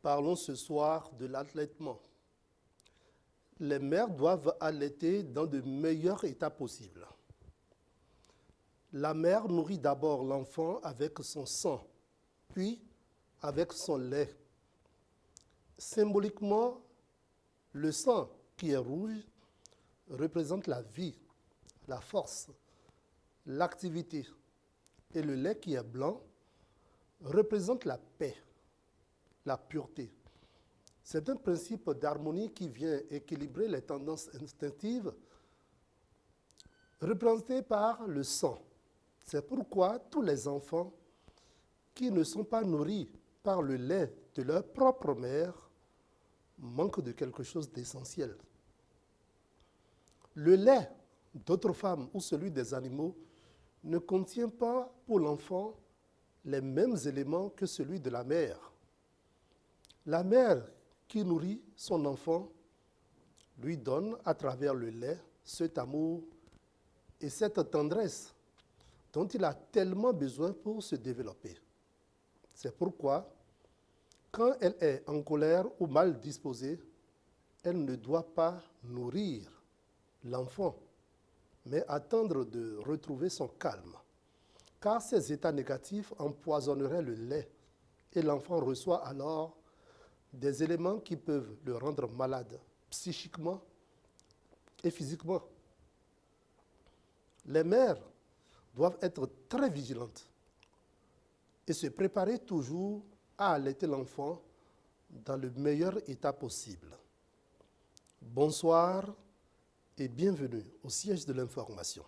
Parlons ce soir de l'allaitement. Les mères doivent allaiter dans de meilleurs états possibles. La mère nourrit d'abord l'enfant avec son sang, puis avec son lait. Symboliquement, le sang qui est rouge représente la vie, la force, l'activité, et le lait qui est blanc représente la paix, la pureté. C'est un principe d'harmonie qui vient équilibrer les tendances instinctives représentées par le sang. C'est pourquoi tous les enfants qui ne sont pas nourris par le lait de leur propre mère manquent de quelque chose d'essentiel. Le lait d'autres femmes ou celui des animaux ne contient pas pour l'enfant les mêmes éléments que celui de la mère. La mère qui nourrit son enfant lui donne à travers le lait cet amour et cette tendresse dont il a tellement besoin pour se développer. C'est pourquoi, quand elle est en colère ou mal disposée, elle ne doit pas nourrir l'enfant, mais attendre de retrouver son calme, car ces états négatifs empoisonneraient le lait et l'enfant reçoit alors des éléments qui peuvent le rendre malade, psychiquement et physiquement. Les mères doivent être très vigilantes et se préparer toujours à allaiter l'enfant dans le meilleur état possible. Bonsoir et bienvenue au siège de l'information.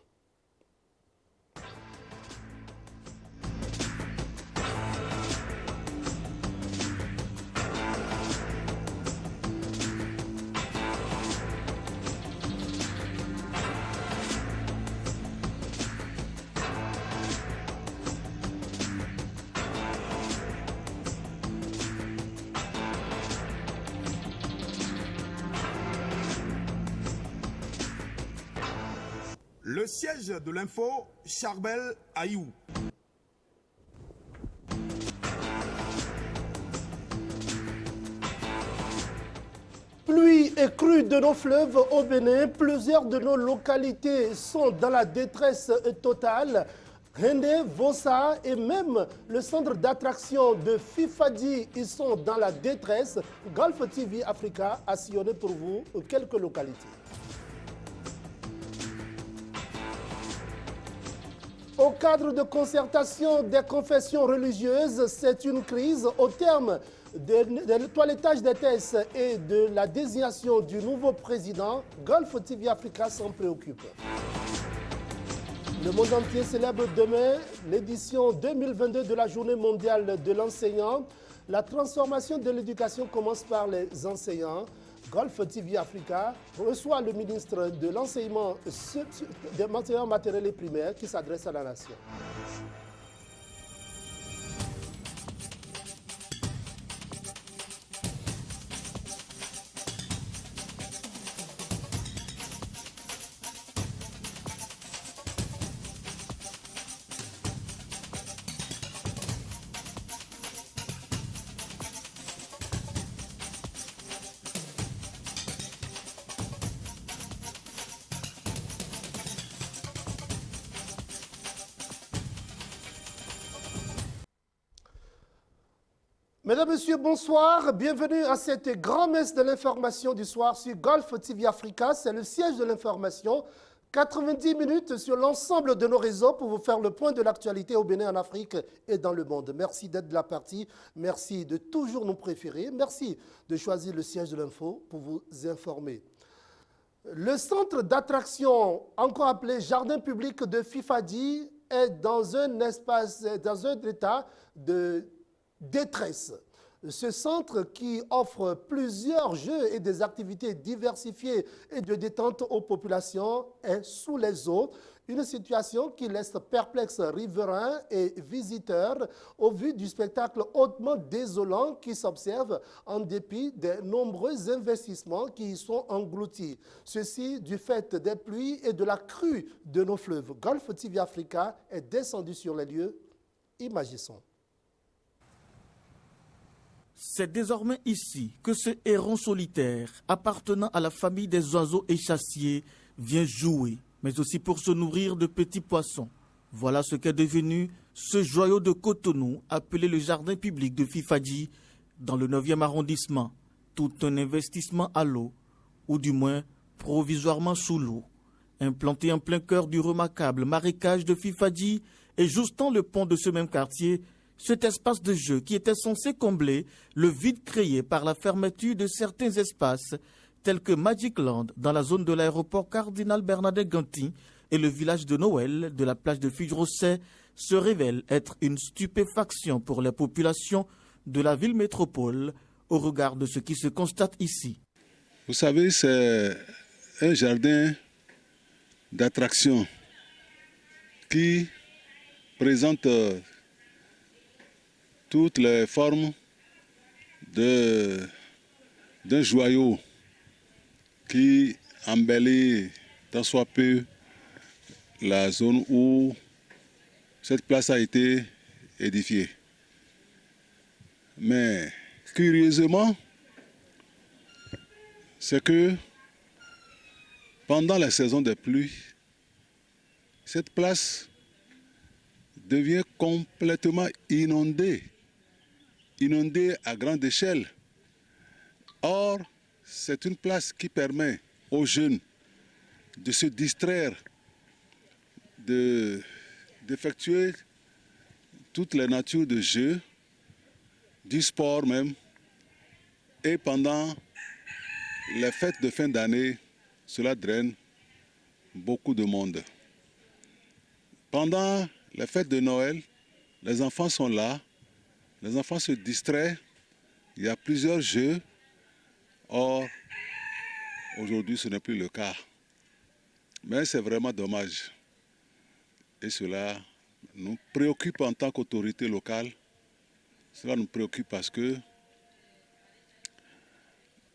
Le siège de l'info, Charbel Aïou. Pluie et crue de nos fleuves au Bénin, plusieurs de nos localités sont dans la détresse totale. Rendé, Vossa et même le centre d'attraction de Fifadi, ils sont dans la détresse. Golf TV Africa a sillonné pour vous quelques localités. Au cadre de concertation des confessions religieuses, c'est une crise au terme de toilettage des tests et de la désignation du nouveau président. Golf TV Africa s'en préoccupe. Le monde entier célèbre demain l'édition 2022 de la Journée mondiale de l'enseignant. La transformation de l'éducation commence par les enseignants. Golf TV Africa reçoit le ministre de l'enseignement matériel et primaire qui s'adresse à la nation. Mesdames, Messieurs, bonsoir. Bienvenue à cette grand-messe de l'information du soir sur Golf TV Africa. C'est le siège de l'information. 90 minutes sur l'ensemble de nos réseaux pour vous faire le point de l'actualité au Bénin, en Afrique et dans le monde. Merci d'être de la partie. Merci de toujours nous préférer. Merci de choisir le siège de l'info pour vous informer. Le centre d'attraction, encore appelé Jardin public de Fifadi, est dans un état de détresse. Ce centre qui offre plusieurs jeux et des activités diversifiées et de détente aux populations est sous les eaux. Une situation qui laisse perplexes riverains et visiteurs au vu du spectacle hautement désolant qui s'observe en dépit des nombreux investissements qui y sont engloutis. Ceci du fait des pluies et de la crue de nos fleuves. Golf TV Africa est descendu sur les lieux. Imaginons. C'est désormais ici que ce héron solitaire, appartenant à la famille des oiseaux échassiers, vient jouer, mais aussi pour se nourrir de petits poissons. Voilà ce qu'est devenu ce joyau de Cotonou appelé le jardin public de Fifadji dans le 9e arrondissement. Tout un investissement à l'eau, ou du moins provisoirement sous l'eau. Implanté en plein cœur du remarquable marécage de Fifadji et justant le pont de ce même quartier, cet espace de jeu qui était censé combler le vide créé par la fermeture de certains espaces tels que Magic Land dans la zone de l'aéroport Cardinal Bernadette-Ganty et le village de Noël de la plage de Fudrosset se révèle être une stupéfaction pour les populations de la ville métropole au regard de ce qui se constate ici. Vous savez, c'est un jardin d'attraction qui présente toutes les formes d'un joyau qui embellit tant soit peu la zone où cette place a été édifiée. Mais curieusement, c'est que pendant la saison des pluies, cette place devient complètement inondée à grande échelle. Or, c'est une place qui permet aux jeunes de se distraire, d'effectuer toutes les natures de jeux, du sport même. Et pendant les fêtes de fin d'année, cela draine beaucoup de monde. Pendant les fêtes de Noël, les enfants sont là, les enfants se distraient, il y a plusieurs jeux. Or, aujourd'hui, ce n'est plus le cas. Mais c'est vraiment dommage. Et cela nous préoccupe en tant qu'autorité locale. Cela nous préoccupe parce que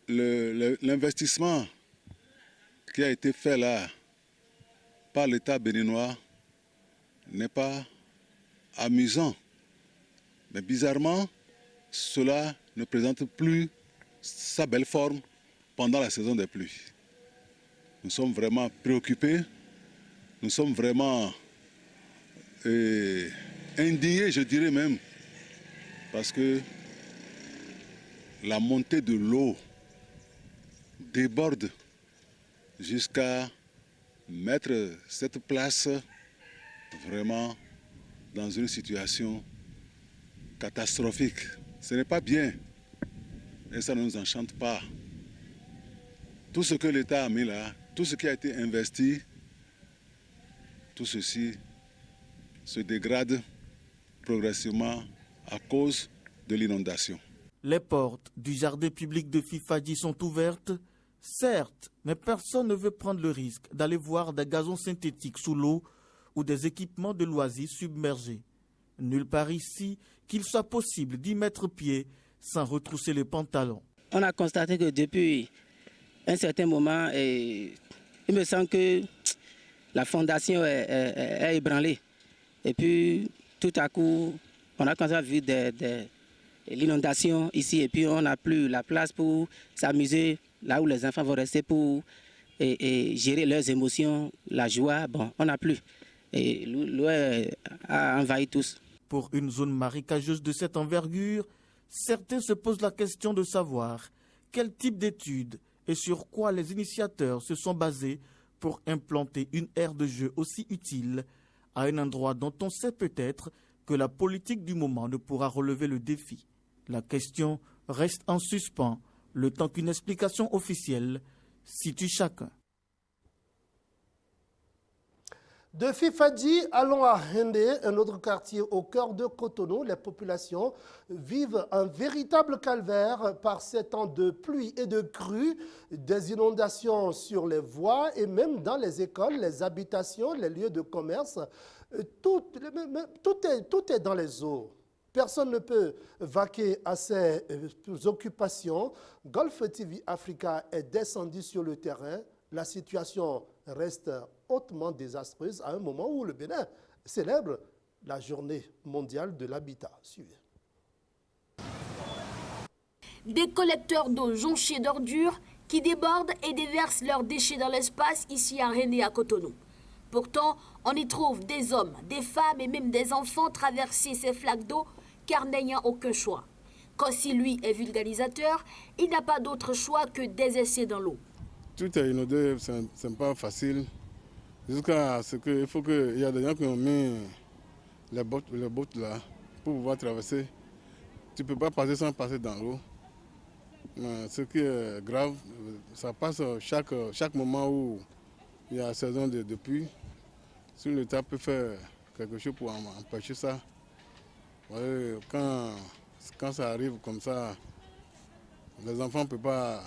l'investissement qui a été fait là par l'État béninois n'est pas amusant. Mais bizarrement, cela ne présente plus sa belle forme pendant la saison des pluies. Nous sommes vraiment préoccupés, nous sommes vraiment indignés, je dirais même, parce que la montée de l'eau déborde jusqu'à mettre cette place vraiment dans une situation catastrophique. Ce n'est pas bien et ça ne nous enchante pas. Tout ce que l'État a mis là, tout ce qui a été investi, tout ceci se dégrade progressivement à cause de l'inondation. Les portes du jardin public de Fifadji sont ouvertes, certes, mais personne ne veut prendre le risque d'aller voir des gazons synthétiques sous l'eau ou des équipements de loisirs submergés. Nulle part ici qu'il soit possible d'y mettre pied sans retrousser les pantalons. On a constaté que depuis un certain moment, il me semble que la fondation est ébranlée. Et puis, tout à coup, on a commencé à vivre l'inondation ici. Et puis, on n'a plus la place pour s'amuser là où les enfants vont rester pour gérer leurs émotions, la joie. Bon, on n'a plus. Et l'eau a envahi tous. Pour une zone marécageuse de cette envergure, certains se posent la question de savoir quel type d'études et sur quoi les initiateurs se sont basés pour implanter une aire de jeu aussi utile à un endroit dont on sait peut-être que la politique du moment ne pourra relever le défi. La question reste en suspens, le temps qu'une explication officielle situe chacun. De Fifadji, allons à Hendé, un autre quartier au cœur de Cotonou. Les populations vivent un véritable calvaire par ces temps de pluie et de crue, des inondations sur les voies et même dans les écoles, les habitations, les lieux de commerce. Tout est dans les eaux. Personne ne peut vaquer à ses occupations. Golf TV Africa est descendu sur le terrain. La situation reste hautement désastreuse à un moment où le Bénin célèbre la journée mondiale de l'habitat. Suivez. Des collecteurs d'eau jonchés d'ordures qui débordent et déversent leurs déchets dans l'espace ici à Rendé à Cotonou. Pourtant, on y trouve des hommes, des femmes et même des enfants traverser ces flaques d'eau car n'ayant aucun choix. Quand si lui est vulgarisateur, il n'a pas d'autre choix que désercer dans l'eau. Tout est inondé, c'est pas facile. Jusqu'à ce qu'il faut qu'il y a des gens qui ont mis les bottes là pour pouvoir traverser. Tu ne peux pas passer sans passer dans l'eau. Ce qui est grave, ça passe chaque moment où il y a saison de pluie. Si l'État peut faire quelque chose pour empêcher ça, quand ça arrive comme ça, les enfants ne peuvent pas.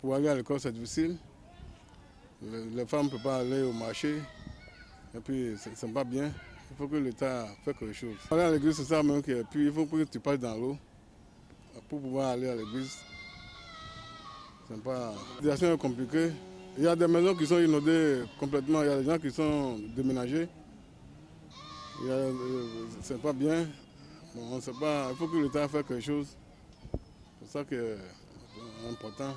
Pour aller à l'école, c'est difficile. Les femmes ne peuvent pas aller au marché. Et puis, ce n'est pas bien. Il faut que l'État fasse quelque chose. Aller à l'église, c'est ça même. Et puis, il faut que tu passes dans l'eau pour pouvoir aller à l'église. La situation est compliquée. Il y a des maisons qui sont inondées complètement. Il y a des gens qui sont déménagés. C'est pas bien. Bon, on sait pas. Il faut que l'État fasse quelque chose. C'est ça qui est important.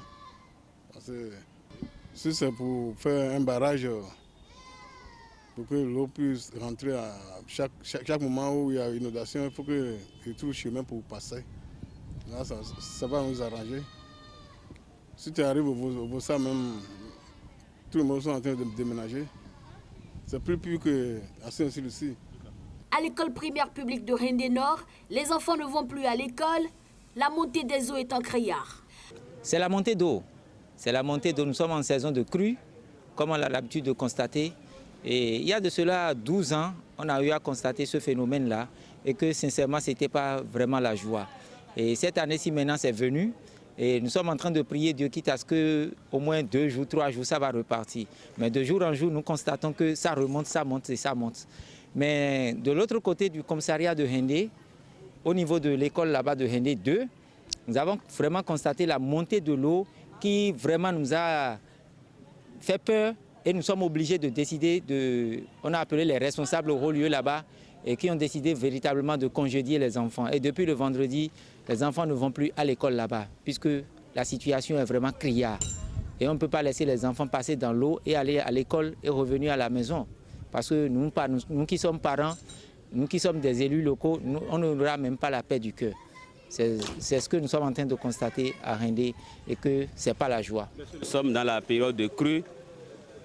Parce que si c'est pour faire un barrage, pour que l'eau puisse rentrer à chaque moment où il y a inondation, il faut qu'il trouve chemin pour passer. Là, ça va nous arranger. Si tu arrives au Vossa même, tout le monde sont en train de déménager. C'est plus pur qu'à Saint-Lucie. À l'école primaire publique de Rendé Nord, les enfants ne vont plus à l'école. La montée des eaux est en criard. C'est la montée d'eau. C'est la montée d'eau. Nous sommes en saison de crue, comme on a l'habitude de constater. Et il y a de cela 12 ans, on a eu à constater ce phénomène-là et que sincèrement, ce n'était pas vraiment la joie. Et cette année-ci, maintenant, c'est venu. Et nous sommes en train de prier Dieu, quitte à ce qu'au moins 2 jours, 3 jours, ça va repartir. Mais de jour en jour, nous constatons que ça remonte, ça monte et ça monte. Mais de l'autre côté du commissariat de Rendé, au niveau de l'école là-bas de Rendé 2, nous avons vraiment constaté la montée de l'eau qui vraiment nous a fait peur et nous sommes obligés de décider on a appelé les responsables au haut lieu là-bas et qui ont décidé véritablement de congédier les enfants. Et depuis le vendredi, les enfants ne vont plus à l'école là-bas puisque la situation est vraiment criarde. Et on ne peut pas laisser les enfants passer dans l'eau et aller à l'école et revenir à la maison. Parce que nous qui sommes parents, nous qui sommes des élus locaux, on n'aura même pas la paix du cœur. C'est ce que nous sommes en train de constater à Rendé et que ce n'est pas la joie. Nous sommes dans la période de crue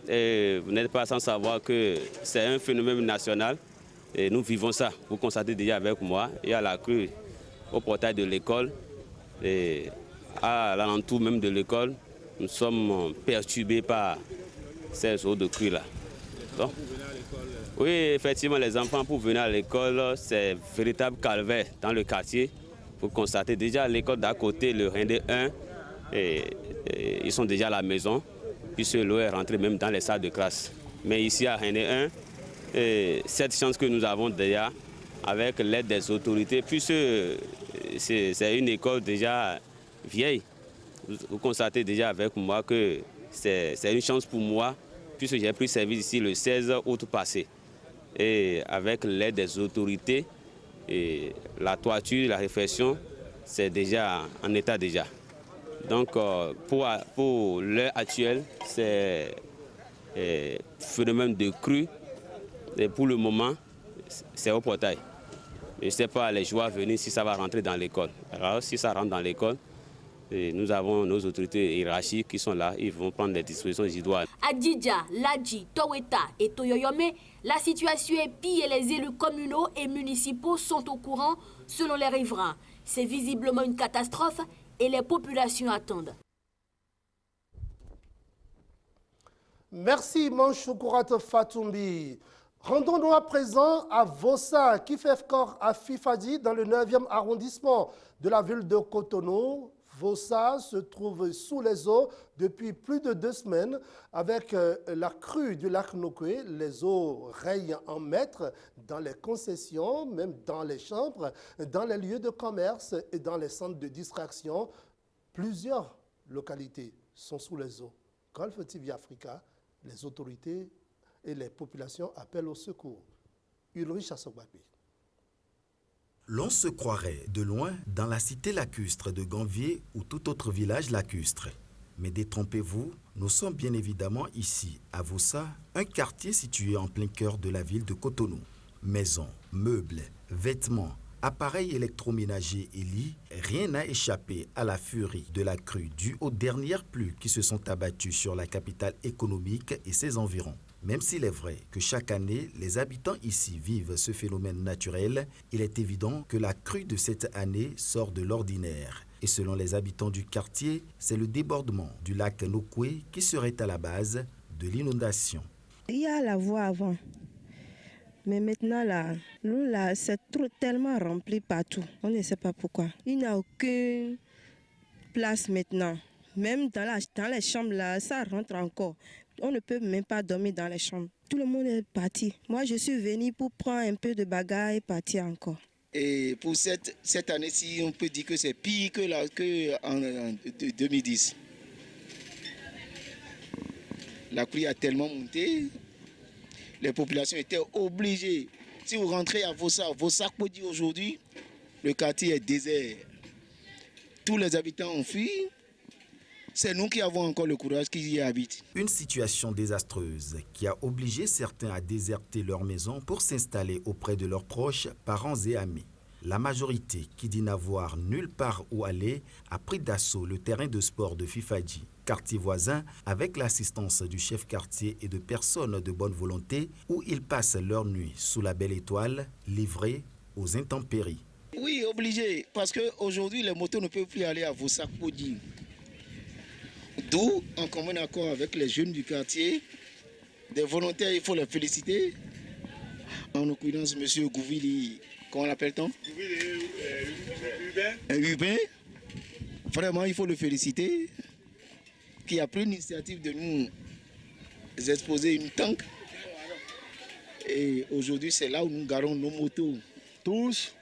et vous n'êtes pas sans savoir que c'est un phénomène national et nous vivons ça. Vous constatez déjà avec moi, il y a la crue au portail de l'école et à l'alentour même de l'école, nous sommes perturbés par ces eaux de crue là. Donc, oui, effectivement, les enfants pour venir à l'école, c'est un véritable calvaire dans le quartier. Vous constatez déjà à l'école d'à côté, le Rendé 1, ils sont déjà à la maison, puisque l'eau est rentrée même dans les salles de classe. Mais ici à Rendé 1, cette chance que nous avons déjà, avec l'aide des autorités, puisque c'est une école déjà vieille, vous constatez déjà avec moi que c'est une chance pour moi, puisque j'ai pris service ici le 16 août passé. Et avec l'aide des autorités, et la toiture, la réfection, c'est déjà en état déjà. Donc pour l'heure actuelle, c'est phénomène de crue. Et pour le moment, c'est au portail. Je ne sais pas les jours à venir si ça va rentrer dans l'école. Alors si ça rentre dans l'école, nous avons nos autorités hiérarchiques qui sont là, ils vont prendre les dispositions idoines. À Djidja, Ladji, Toweta et Toyoyome, la situation est pire et les élus communaux et municipaux sont au courant selon les riverains. C'est visiblement une catastrophe et les populations attendent. Merci Manchoukurat Fatoumbi. Rendons-nous à présent à Vossa, qui fait corps à Fifadi dans le 9e arrondissement de la ville de Cotonou. Vossa se trouve sous les eaux depuis plus de 2 semaines. Avec la crue du lac Nokwe, les eaux règnent en maître dans les concessions, même dans les chambres, dans les lieux de commerce et dans les centres de distraction. Plusieurs localités sont sous les eaux. Golfe TV Africa, les autorités et les populations appellent au secours. Ulrich Assogbapi. L'on se croirait de loin dans la cité lacustre de Ganvier ou tout autre village lacustre. Mais détrompez-vous, nous sommes bien évidemment ici, à Vossa, un quartier situé en plein cœur de la ville de Cotonou. Maisons, meubles, vêtements, appareils électroménagers et lits, rien n'a échappé à la furie de la crue due aux dernières pluies qui se sont abattues sur la capitale économique et ses environs. Même s'il est vrai que chaque année, les habitants ici vivent ce phénomène naturel, il est évident que la crue de cette année sort de l'ordinaire. Et selon les habitants du quartier, c'est le débordement du lac Nokoué qui serait à la base de l'inondation. Il y a la voie avant. Mais maintenant, l'eau là, c'est tellement rempli partout. On ne sait pas pourquoi. Il n'y a aucune place maintenant. Même dans les chambres, là, ça rentre encore. On ne peut même pas dormir dans les chambres. Tout le monde est parti. Moi, je suis venue pour prendre un peu de bagages et partir encore. Et pour cette année-ci, on peut dire que c'est pire qu'en 2010. La pluie a tellement monté. Les populations étaient obligées. Si vous rentrez à Vossa Kodi aujourd'hui, le quartier est désert. Tous les habitants ont fui. C'est nous qui avons encore le courage qui y habitent. Une situation désastreuse qui a obligé certains à déserter leur maison pour s'installer auprès de leurs proches, parents et amis. La majorité, qui dit n'avoir nulle part où aller, a pris d'assaut le terrain de sport de Fifadji, quartier voisin, avec l'assistance du chef quartier et de personnes de bonne volonté, où ils passent leur nuit sous la belle étoile, livrés aux intempéries. Oui, obligé, parce qu'aujourd'hui, les motos ne peuvent plus aller à Vossa Kodi. D'où, en commun accord avec les jeunes du quartier, des volontaires, il faut les féliciter. En l'occurrence, M. Gouvili, comment l'appelle-t-on? Hubin. Vraiment, il faut le féliciter, qui a pris l'initiative de nous exposer une tank. Et aujourd'hui, c'est là où nous garons nos motos. Tous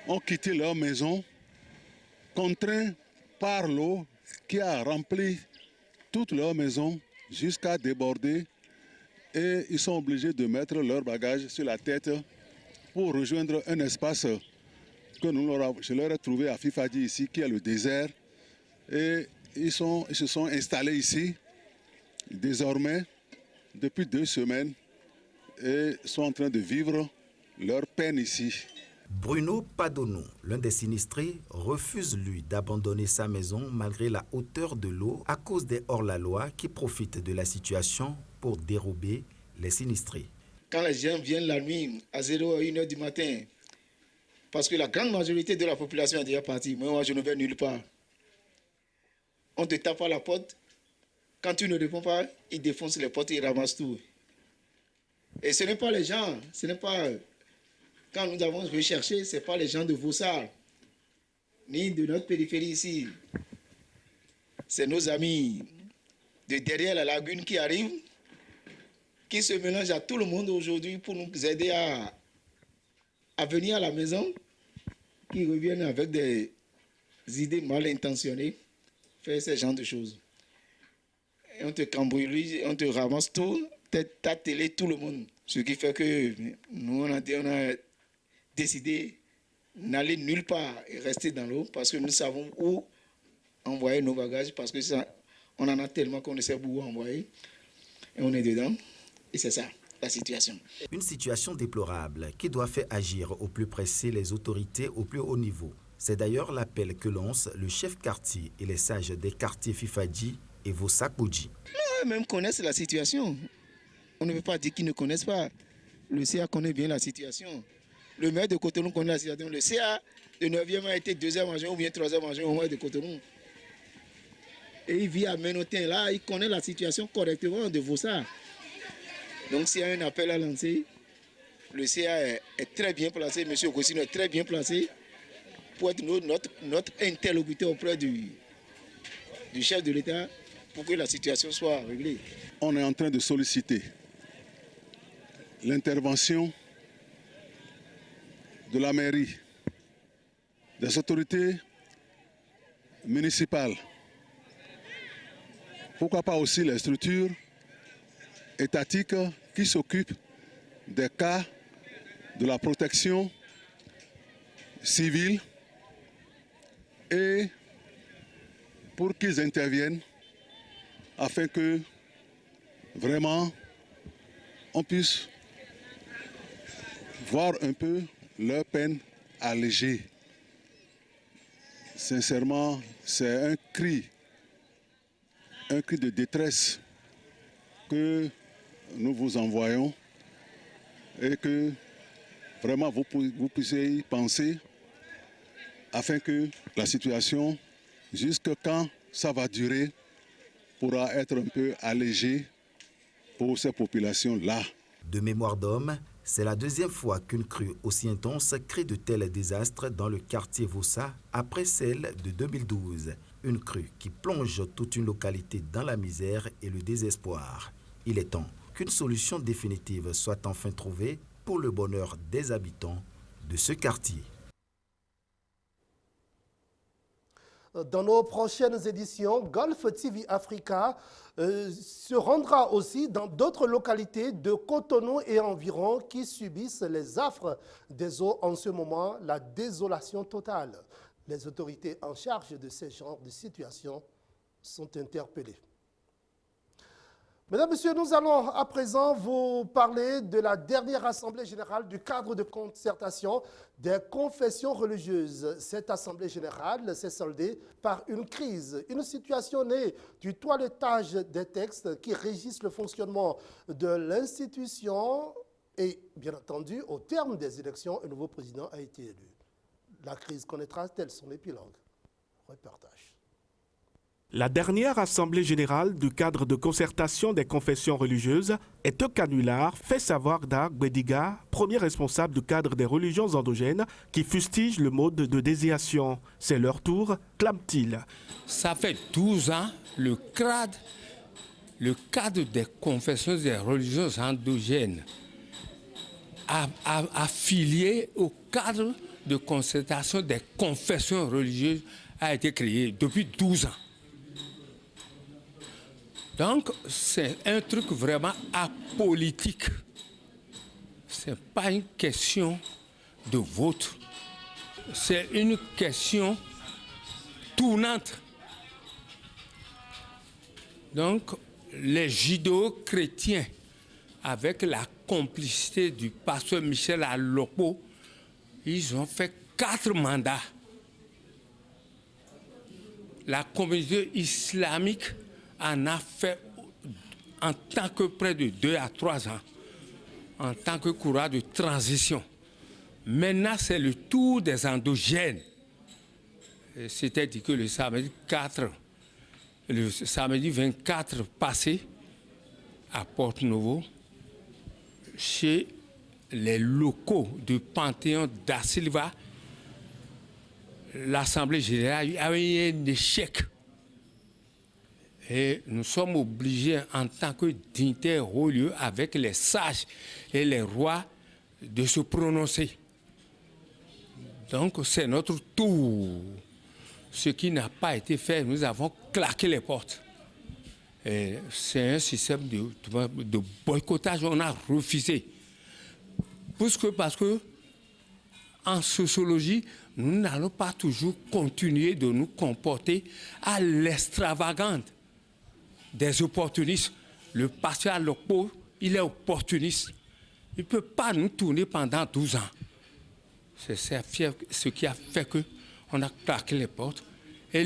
ont quitté leur maison, contraints par l'eau qui a rempli toute leur maison jusqu'à déborder, et ils sont obligés de mettre leurs bagages sur la tête pour rejoindre un espace que je leur ai trouvé à Fifadji ici, qui est le désert. Et ils se sont installés ici désormais depuis 2 semaines et sont en train de vivre leur peine ici. Bruno Padono, l'un des sinistrés, refuse lui d'abandonner sa maison malgré la hauteur de l'eau à cause des hors-la-loi qui profitent de la situation pour dérober les sinistrés. Quand les gens viennent la nuit à 0 à 1 heure du matin, parce que la grande majorité de la population est déjà partie, moi je ne vais nulle part. On te tape à la porte, quand tu ne réponds pas, ils défoncent les portes et ils ramassent tout. Et ce n'est pas les gens, ce n'est pas... Quand nous avons recherché, ce n'est pas les gens de Vossa, ni de notre périphérie ici. C'est nos amis de derrière la lagune qui arrivent, qui se mélangent à tout le monde aujourd'hui pour nous aider à venir à la maison, qui reviennent avec des idées mal intentionnées, faire ce genre de choses. Et on te cambrioline, on te ramasse tout, ta télé, tout le monde. Ce qui fait que nous, on a décidé d'aller nulle part et rester dans l'eau parce que nous savons où envoyer nos bagages parce que on en a tellement qu'on ne sait où envoyer et on est dedans et c'est ça la situation. Une situation déplorable qui doit faire agir au plus pressé les autorités au plus haut niveau. C'est d'ailleurs l'appel que lance le chef quartier et les sages des quartiers Fifadji et Vossa Kodi. Eux-mêmes connaissent la situation. On ne peut pas dire qu'ils ne connaissent pas. Le CA connaît bien la situation. Le maire de Cotonou connaît la situation. Le CA de 9e a été 2e adjoint ou bien 3e adjoint au maire de Cotonou. Et il vit à Ménotin. Là, il connaît la situation correctement de Vossa. Donc s'il y a un appel à lancer, le CA est très bien placé, M. Gossino est très bien placé pour être notre interlocuteur auprès du chef de l'État pour que la situation soit réglée. On est en train de solliciter l'intervention de la mairie, des autorités municipales, pourquoi pas aussi les structures étatiques qui s'occupent des cas de la protection civils et pour qu'ils interviennent afin que vraiment on puisse voir un peu leur peine allégée. Sincèrement, c'est un cri de détresse que nous vous envoyons et que vraiment vous puissiez y penser afin que la situation, jusque quand ça va durer, pourra être un peu allégée pour ces populations-là. De mémoire d'homme, c'est la deuxième fois qu'une crue aussi intense crée de tels désastres dans le quartier Vossa après celle de 2012. Une crue qui plonge toute une localité dans la misère et le désespoir. Il est temps qu'une solution définitive soit enfin trouvée pour le bonheur des habitants de ce quartier. Dans nos prochaines éditions, Golf TV Africa se rendra aussi dans d'autres localités de Cotonou et environ qui subissent les affres des eaux en ce moment, la désolation totale. Les autorités en charge de ce genre de situation sont interpellées. Mesdames, Messieurs, nous allons à présent vous parler de la dernière Assemblée générale du cadre de concertation des confessions religieuses. Cette Assemblée générale s'est soldée par une crise, une situation née du toilettage des textes qui régissent le fonctionnement de l'institution et, bien entendu, au terme des élections, un nouveau président a été élu. La crise connaîtra-t-elle son épilogue? Reportage. La dernière Assemblée générale du cadre de concertation des confessions religieuses est un canular, fait savoir Dag Bediga, premier responsable du cadre des religions endogènes, qui fustige le mode de désiation. C'est leur tour, clame-t-il. Ça fait 12 ans, le cadre des confessions des religions endogènes affilié au cadre de concertation des confessions religieuses a été créé depuis 12 ans. Donc, c'est un truc vraiment apolitique. Ce n'est pas une question de vote. C'est une question tournante. Donc, les judéo-chrétiens, avec la complicité du pasteur Michel Alopo, ils ont fait 4 mandats. La communauté islamique en a fait en tant que près de 2 à 3 ans, en tant que courant de transition. Maintenant, c'est le tour des endogènes. C'était dit que le samedi 24 passé, à Porte-Nouveau, chez les locaux du Panthéon da Silva, l'Assemblée générale a eu un échec. Et nous sommes obligés, en tant que dignitaires haut lieu, avec les sages et les rois, de se prononcer. Donc, c'est notre tour. Ce qui n'a pas été fait, nous avons claqué les portes. C'est un système de boycottage, on a refusé. Parce que, en sociologie, nous n'allons pas toujours continuer de nous comporter à l'extravagante des opportunistes. Le pasteur Alopo, il est opportuniste. Il ne peut pas nous tourner pendant 12 ans. C'est ce qui a fait qu'on a claqué les portes. Et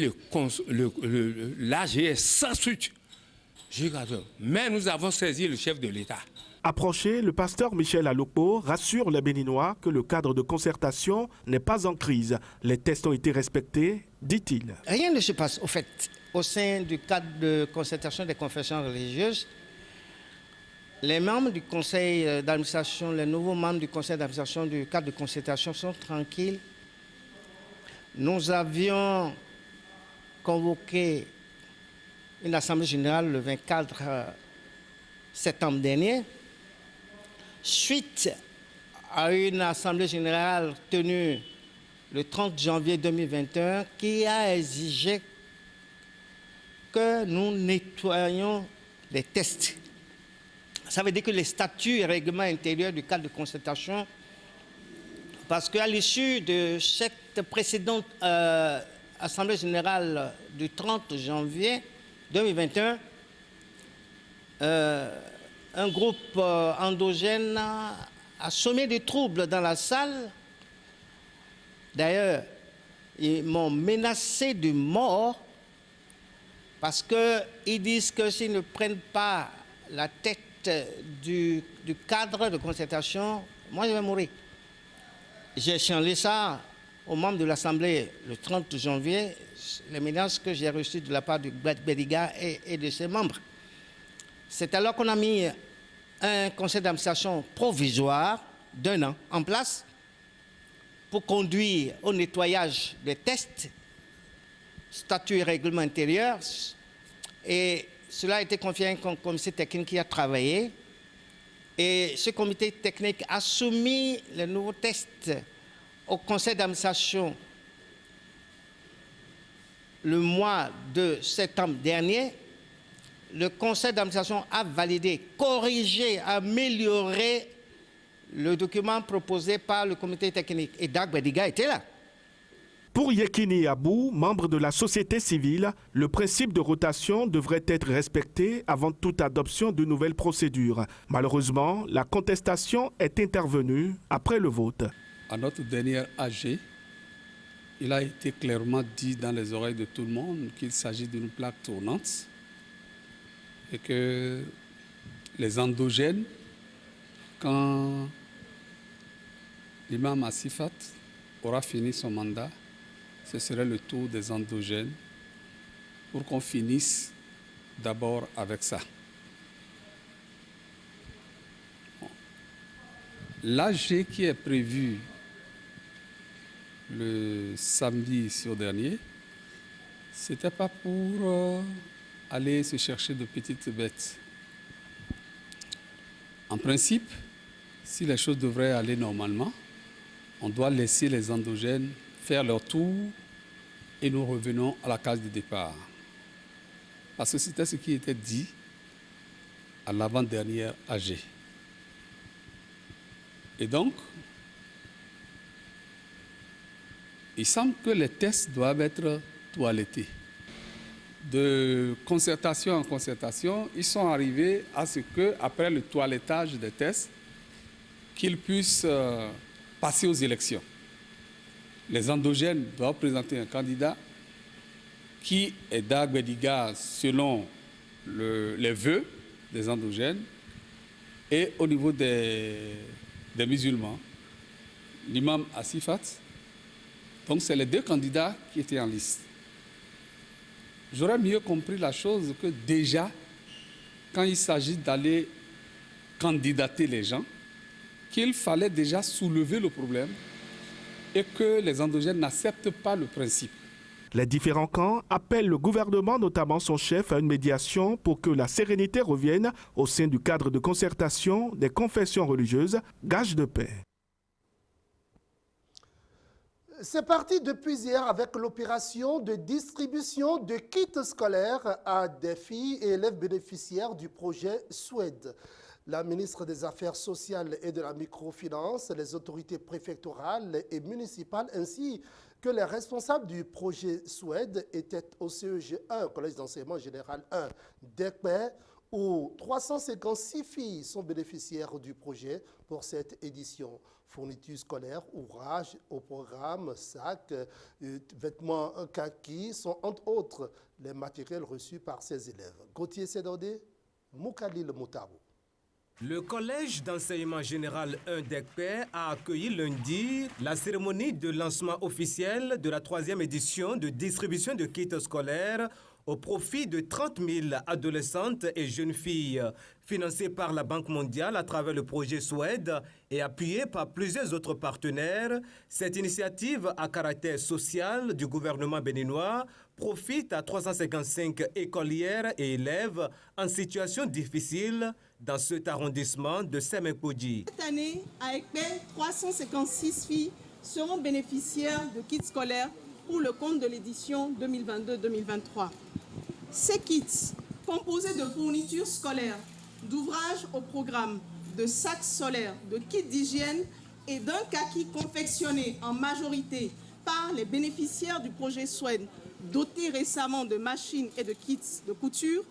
l'AGS sans suite. Mais nous avons saisi le chef de l'État. Approché, le pasteur Michel Alopo rassure les Béninois que le cadre de concertation n'est pas en crise. Les tests ont été respectés, dit-il. Rien ne se passe, au fait. Au sein du cadre de concertation des confessions religieuses, les membres du conseil d'administration, les nouveaux membres du conseil d'administration du cadre de concertation sont tranquilles. Nous avions convoqué une assemblée générale le 24 septembre dernier, suite à une assemblée générale tenue le 30 janvier 2021 qui a exigé que nous nettoyions les tests. Ça veut dire que les statuts et règlements intérieurs du cadre de concertation Parce qu'à l'issue de cette précédente Assemblée générale du 30 janvier 2021, un groupe endogène a semé des troubles dans la salle. D'ailleurs, ils m'ont menacé de mort parce qu'ils disent que s'ils ne prennent pas la tête du cadre de concertation, moi je vais mourir. J'ai échangé ça aux membres de l'Assemblée le 30 janvier, les menaces que j'ai reçues de la part du Bédiga et de ses membres. C'est alors qu'on a mis un conseil d'administration provisoire d'1 an en place pour conduire au nettoyage des tests, statut et règlement intérieur. Et cela a été confié à un comité technique qui a travaillé. Et ce comité technique a soumis les nouveaux tests au conseil d'administration le mois de septembre dernier. Le conseil d'administration a validé, corrigé, amélioré le document proposé par le comité technique. Et Dag Bédiga était là. Pour Yekini Abou, membre de la société civile, le principe de rotation devrait être respecté avant toute adoption de nouvelles procédures. Malheureusement, la contestation est intervenue après le vote. À notre dernière AG, il a été clairement dit dans les oreilles de tout le monde qu'il s'agit d'une plaque tournante et que les endogènes, quand l'imam Asifat aura fini son mandat, ce serait le tour des endogènes pour qu'on finisse d'abord avec ça. L'AG qui est prévu le samedi dernier, ce n'était pas pour aller se chercher de petites bêtes. En principe, si les choses devraient aller normalement, on doit laisser les endogènes faire leur tour et nous revenons à la case de départ. Parce que c'était ce qui était dit à l'avant-dernière AG. Et donc, il semble que les tests doivent être toilettés. De concertation en concertation, ils sont arrivés à ce que, après le toilettage des tests, qu'ils puissent passer aux élections. Les endogènes doivent présenter un candidat qui est Dag Bédiga selon les vœux des endogènes, et au niveau des musulmans, l'imam Asifat. Donc c'est les deux candidats qui étaient en liste. J'aurais mieux compris la chose que déjà, quand il s'agit d'aller candidater les gens, qu'il fallait déjà soulever le problème et que les endogènes n'acceptent pas le principe. Les différents camps appellent le gouvernement, notamment son chef, à une médiation pour que la sérénité revienne au sein du cadre de concertation des confessions religieuses, gage de paix. C'est parti depuis hier avec l'opération de distribution de kits scolaires à des filles et élèves bénéficiaires du projet SWED. La ministre des Affaires sociales et de la microfinance, les autorités préfectorales et municipales ainsi que les responsables du projet SWED étaient au CEG 1, Collège d'enseignement général 1 d'Ekpé, où 356 filles sont bénéficiaires du projet pour cette édition. Fournitures scolaires, ouvrages au programme, sacs, vêtements kaki sont entre autres les matériels reçus par ces élèves. Gauthier Sédodé, Moukalil Moutabo. Le Collège d'enseignement général 1 d'Ekpé a accueilli lundi la cérémonie de lancement officiel de la 3e édition de distribution de kits scolaires au profit de 30 000 adolescentes et jeunes filles, financées par la Banque mondiale à travers le projet SWED et appuyée par plusieurs autres partenaires. Cette initiative à caractère social du gouvernement béninois profite à 355 écolières et élèves en situation difficile dans cet arrondissement de Semenkoudji. Cette année, à Ekpé, 356 filles seront bénéficiaires de kits scolaires pour le compte de l'édition 2022-2023. Ces kits, composés de fournitures scolaires, d'ouvrages au programme, de sacs solaires, de kits d'hygiène et d'un kaki confectionné en majorité par les bénéficiaires du projet SWEN, doté récemment de machines et de kits de couture,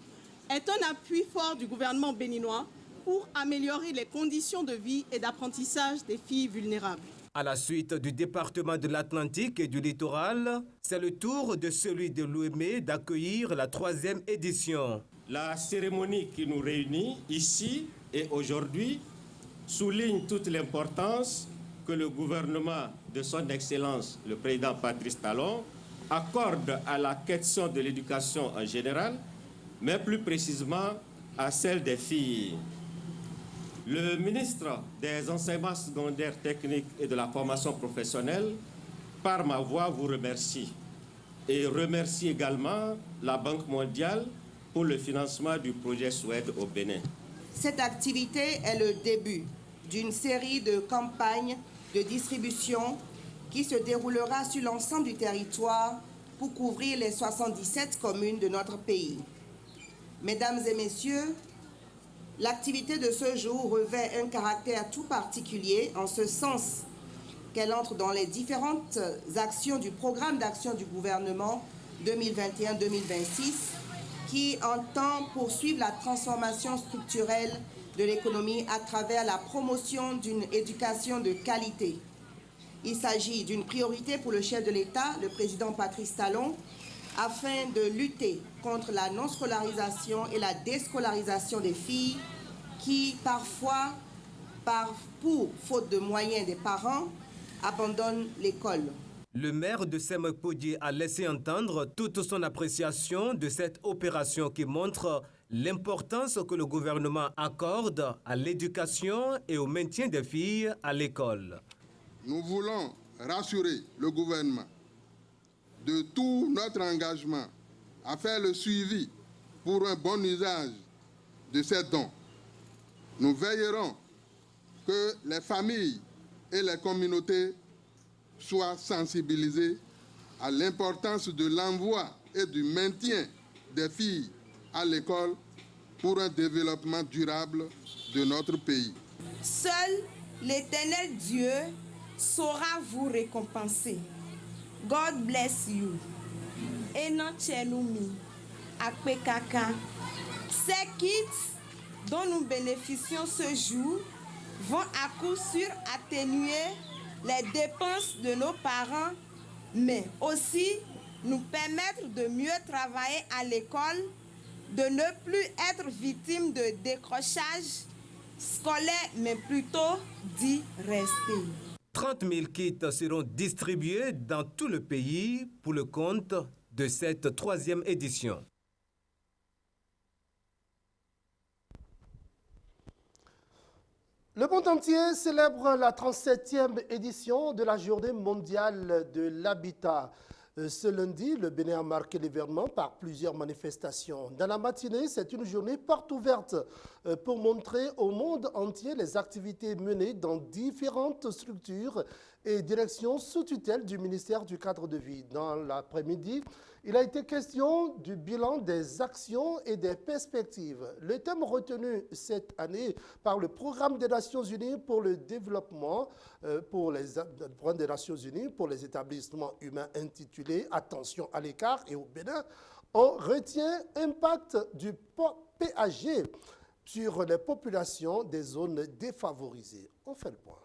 est un appui fort du gouvernement béninois pour améliorer les conditions de vie et d'apprentissage des filles vulnérables. À la suite du département de l'Atlantique et du littoral, c'est le tour de celui de Lomé d'accueillir la 3e édition. La cérémonie qui nous réunit ici et aujourd'hui souligne toute l'importance que le gouvernement de son Excellence, le président Patrice Talon, accorde à la question de l'éducation en général, mais plus précisément à celle des filles. Le ministre des Enseignements secondaires techniques et de la formation professionnelle, par ma voix, vous remercie. Et remercie également la Banque mondiale pour le financement du projet SWED au Bénin. Cette activité est le début d'une série de campagnes de distribution qui se déroulera sur l'ensemble du territoire pour couvrir les 77 communes de notre pays. Mesdames et messieurs, l'activité de ce jour revêt un caractère tout particulier en ce sens qu'elle entre dans les différentes actions du programme d'action du gouvernement 2021-2026 qui entend poursuivre la transformation structurelle de l'économie à travers la promotion d'une éducation de qualité. Il s'agit d'une priorité pour le chef de l'État, le président Patrice Talon, afin de lutter contre la non-scolarisation et la déscolarisation des filles qui, parfois, pour faute de moyens des parents, abandonnent l'école. Le maire de Semekpodji a laissé entendre toute son appréciation de cette opération qui montre l'importance que le gouvernement accorde à l'éducation et au maintien des filles à l'école. Nous voulons rassurer le gouvernement de tout notre engagement à faire le suivi pour un bon usage de ces dons. Nous veillerons que les familles et les communautés soient sensibilisées à l'importance de l'envoi et du maintien des filles à l'école pour un développement durable de notre pays. Seul l'Éternel Dieu saura vous récompenser. God bless you. Enon Chenumi, Akpekaka. Ces kits dont nous bénéficions ce jour vont à coup sûr atténuer les dépenses de nos parents, mais aussi nous permettre de mieux travailler à l'école, de ne plus être victime de décrochage scolaire, mais plutôt d'y rester. 30 000 kits seront distribués dans tout le pays pour le compte de cette 3e édition. Le monde entier célèbre la 37e édition de la Journée mondiale de l'habitat. Ce lundi, le Bénin a marqué l'événement par plusieurs manifestations. Dans la matinée, c'est une journée porte ouverte pour montrer au monde entier les activités menées dans différentes structures et directions sous tutelle du ministère du Cadre de Vie. Dans l'après-midi, il a été question du bilan des actions et des perspectives. Le thème retenu cette année par le Programme des Nations Unies pour le développement pour les établissements humains intitulé « Attention à l'écart » et au Bénin, on retient l'impact du PAG sur les populations des zones défavorisées. On fait le point.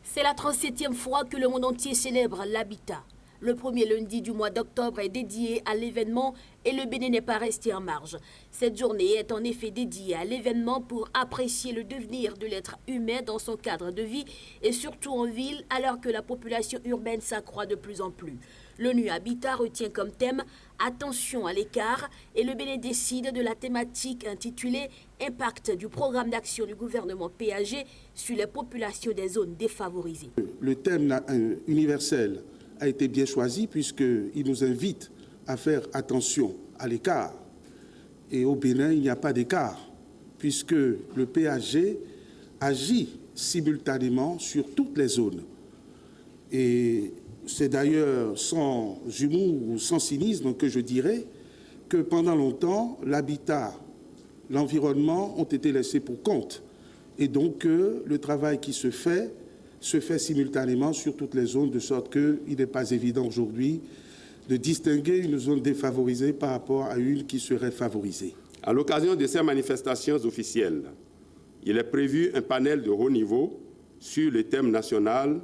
C'est la 37e fois que le monde entier célèbre l'habitat. Le premier lundi du mois d'octobre est dédié à l'événement et le Bénin n'est pas resté en marge. Cette journée est en effet dédiée à l'événement pour apprécier le devenir de l'être humain dans son cadre de vie et surtout en ville alors que la population urbaine s'accroît de plus en plus. L'ONU Habitat retient comme thème « Attention à l'écart » et le Bénin décide de la thématique intitulée « Impact du programme d'action du gouvernement PAG sur les populations des zones défavorisées ». Le thème universel a été bien choisi puisqu'il nous invite à faire attention à l'écart. Et au Bénin, il n'y a pas d'écart puisque le PAG agit simultanément sur toutes les zones. Et c'est d'ailleurs sans humour ou sans cynisme que je dirais que pendant longtemps, l'habitat, l'environnement ont été laissés pour compte Et donc, le travail qui se fait simultanément sur toutes les zones, de sorte qu'il n'est pas évident aujourd'hui de distinguer une zone défavorisée par rapport à une qui serait favorisée. À l'occasion de ces manifestations officielles, il est prévu un panel de haut niveau sur le thème national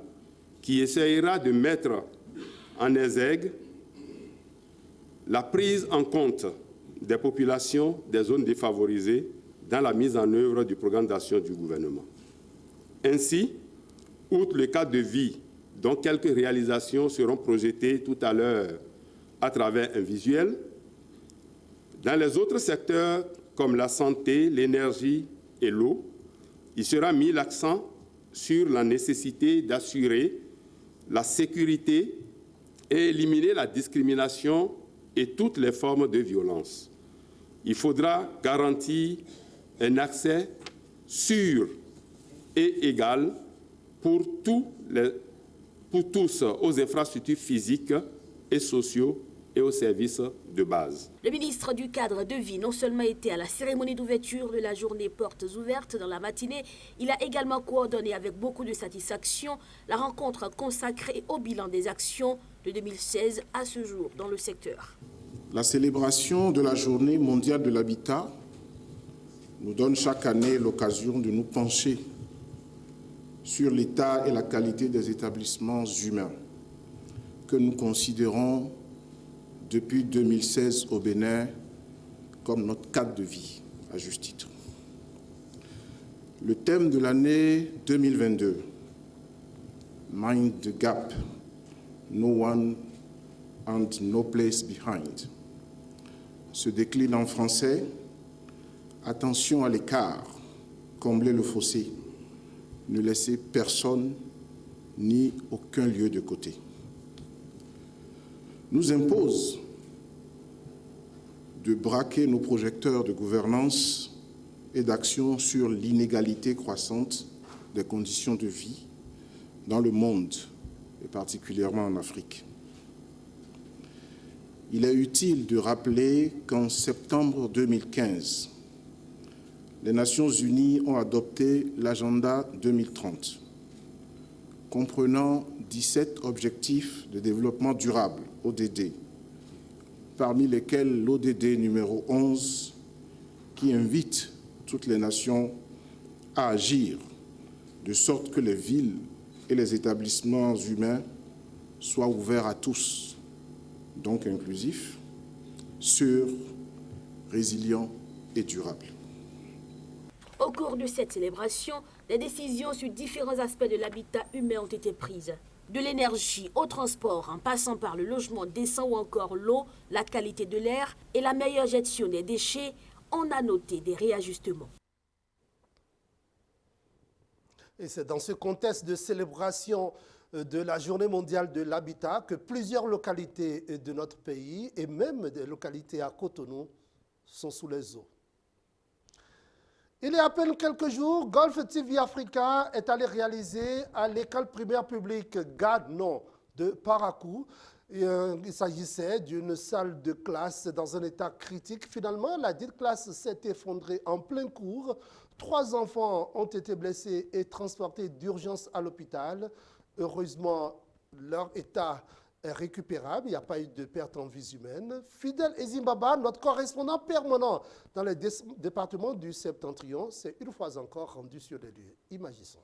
qui essayera de mettre en exergue la prise en compte des populations des zones défavorisées dans la mise en œuvre du programme d'action du gouvernement. Ainsi, outre le cadre de vie dont quelques réalisations seront projetées tout à l'heure à travers un visuel, dans les autres secteurs comme la santé, l'énergie et l'eau, il sera mis l'accent sur la nécessité d'assurer la sécurité et éliminer la discrimination et toutes les formes de violence. Il faudra garantir un accès sûr et égal pour tous aux infrastructures physiques et sociaux et aux services de base. Le ministre du Cadre de Vie non seulement était à la cérémonie d'ouverture de la journée Portes ouvertes dans la matinée, il a également coordonné avec beaucoup de satisfaction la rencontre consacrée au bilan des actions de 2016 à ce jour dans le secteur. La célébration de la journée mondiale de l'habitat nous donne chaque année l'occasion de nous pencher sur l'état et la qualité des établissements humains que nous considérons depuis 2016 au Bénin comme notre cadre de vie, à juste titre. Le thème de l'année 2022, Mind the Gap, No One and No Place Behind, se décline en français, attention à l'écart, combler le fossé, ne laisser personne ni aucun lieu de côté. Nous impose de braquer nos projecteurs de gouvernance et d'action sur l'inégalité croissante des conditions de vie dans le monde, et particulièrement en Afrique. Il est utile de rappeler qu'en septembre 2015, les Nations Unies ont adopté l'agenda 2030, comprenant 17 objectifs de développement durable, ODD, parmi lesquels l'ODD numéro 11, qui invite toutes les nations à agir de sorte que les villes et les établissements humains soient ouverts à tous, donc inclusifs, sûrs, résilients et durables. Au cours de cette célébration, des décisions sur différents aspects de l'habitat humain ont été prises. De l'énergie au transport, en passant par le logement décent ou encore l'eau, la qualité de l'air et la meilleure gestion des déchets, on a noté des réajustements. Et c'est dans ce contexte de célébration de la Journée mondiale de l'habitat que plusieurs localités de notre pays et même des localités à Cotonou sont sous les eaux. Il y a à peine quelques jours, Golf TV Africa est allé réaliser à l'école primaire publique Gadnon de Parakou. Il s'agissait d'une salle de classe dans un état critique. Finalement, la dite classe s'est effondrée en plein cours. 3 enfants ont été blessés et transportés d'urgence à l'hôpital. Heureusement, leur état est récupérable, il n'y a pas eu de perte en vies humaines. Fidèle Ezimbaba, notre correspondant permanent dans les départements du Septentrion, s'est une fois encore rendu sur les lieux. Imaginons.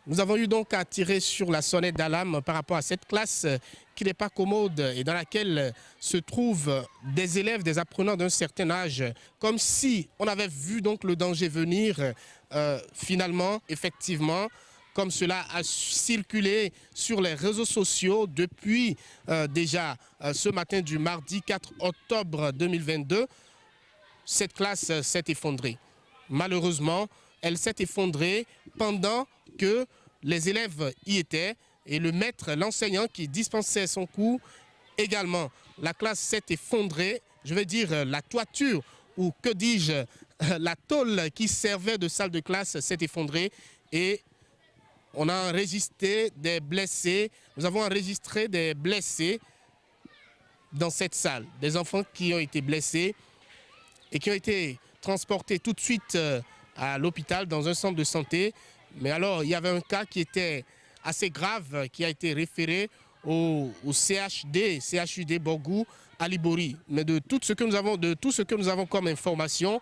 Nous avons eu donc à tirer sur la sonnette d'alarme par rapport à cette classe qui n'est pas commode et dans laquelle se trouvent des élèves, des apprenants d'un certain âge, comme si on avait vu donc le danger venir. Finalement, effectivement, comme cela a circulé sur les réseaux sociaux depuis déjà ce matin du mardi 4 octobre 2022, cette classe s'est effondrée. Malheureusement, elle s'est effondrée pendant que les élèves y étaient et le maître, l'enseignant qui dispensait son cours également. La classe s'est effondrée, je veux dire la toiture ou que dis-je, la tôle qui servait de salle de classe s'est effondrée et on a enregistré des blessés, nous avons enregistré des blessés dans cette salle, des enfants qui ont été blessés et qui ont été transportés tout de suite à l'hôpital, dans un centre de santé. Mais alors, il y avait un cas qui était assez grave, qui a été référé au CHUD Borgou à Libori. Mais de tout ce que nous avons comme information,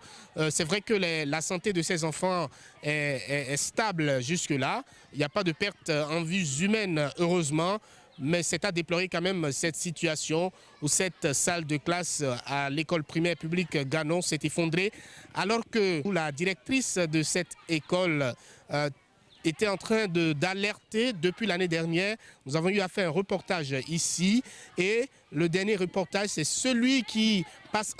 c'est vrai que la santé de ces enfants est stable jusque-là. Il n'y a pas de perte en vies humaines, heureusement. Mais c'est à déplorer quand même cette situation où cette salle de classe à l'école primaire publique Ganon s'est effondrée alors que la directrice de cette école était en train d'alerter depuis l'année dernière. Nous avons eu à faire un reportage ici et le dernier reportage, c'est celui qui passe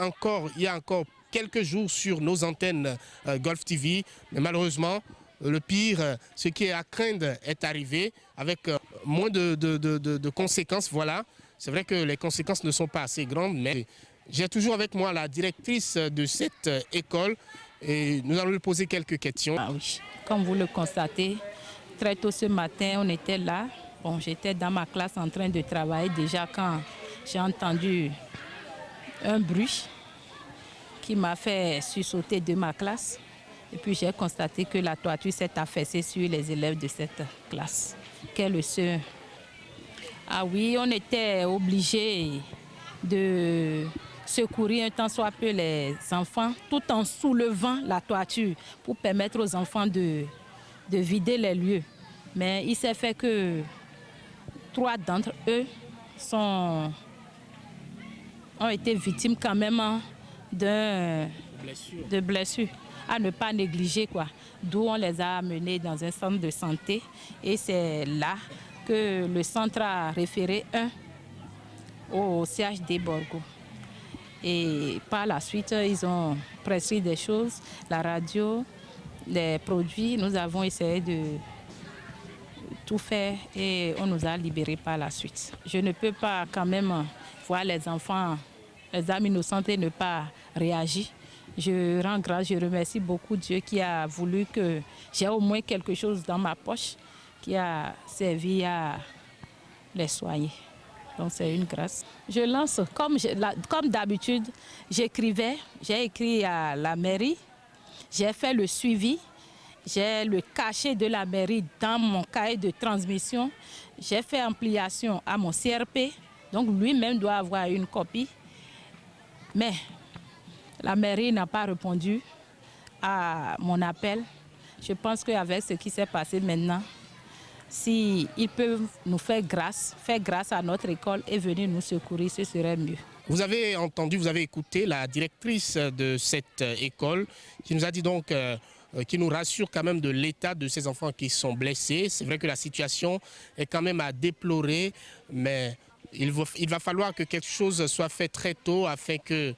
il y a encore quelques jours sur nos antennes Golf TV. Mais malheureusement, le pire, ce qui est à craindre est arrivé avec moins de conséquences. Voilà, c'est vrai que les conséquences ne sont pas assez grandes, mais j'ai toujours avec moi la directrice de cette école et nous allons lui poser quelques questions. Ah oui, comme vous le constatez, très tôt ce matin, on était là. Bon, j'étais dans ma classe en train de travailler déjà quand j'ai entendu un bruit qui m'a fait sursauter de ma classe. Et puis j'ai constaté que la toiture s'est affaissée sur les élèves de cette classe. Quel ce... Ah oui, on était obligés de secourir un tant soit peu les enfants tout en soulevant la toiture pour permettre aux enfants de vider les lieux. Mais il s'est fait que 3 d'entre eux ont été victimes quand même de blessures. À ne pas négliger, quoi. D'où on les a amenés dans un centre de santé et c'est là que le centre a référé un au CHD Borgou. Et par la suite, ils ont prescrit des choses, la radio, les produits. Nous avons essayé de tout faire et on nous a libérés par la suite. Je ne peux pas quand même voir les enfants, les âmes innocentes et ne pas réagir. Je rends grâce, je remercie beaucoup Dieu qui a voulu que j'ai au moins quelque chose dans ma poche qui a servi à les soigner. Donc c'est une grâce. Je lance, comme d'habitude, j'ai écrit à la mairie, j'ai fait le suivi, j'ai le cachet de la mairie dans mon cahier de transmission, j'ai fait ampliation à mon CRP, donc lui-même doit avoir une copie. Mais la mairie n'a pas répondu à mon appel. Je pense qu'avec ce qui s'est passé maintenant, s'ils peuvent nous faire grâce à notre école et venir nous secourir, ce serait mieux. Vous avez entendu, vous avez écouté la directrice de cette école qui nous a dit donc, qui nous rassure quand même de l'état de ces enfants qui sont blessés. C'est vrai que la situation est quand même à déplorer, mais il va falloir que quelque chose soit fait très tôt afin que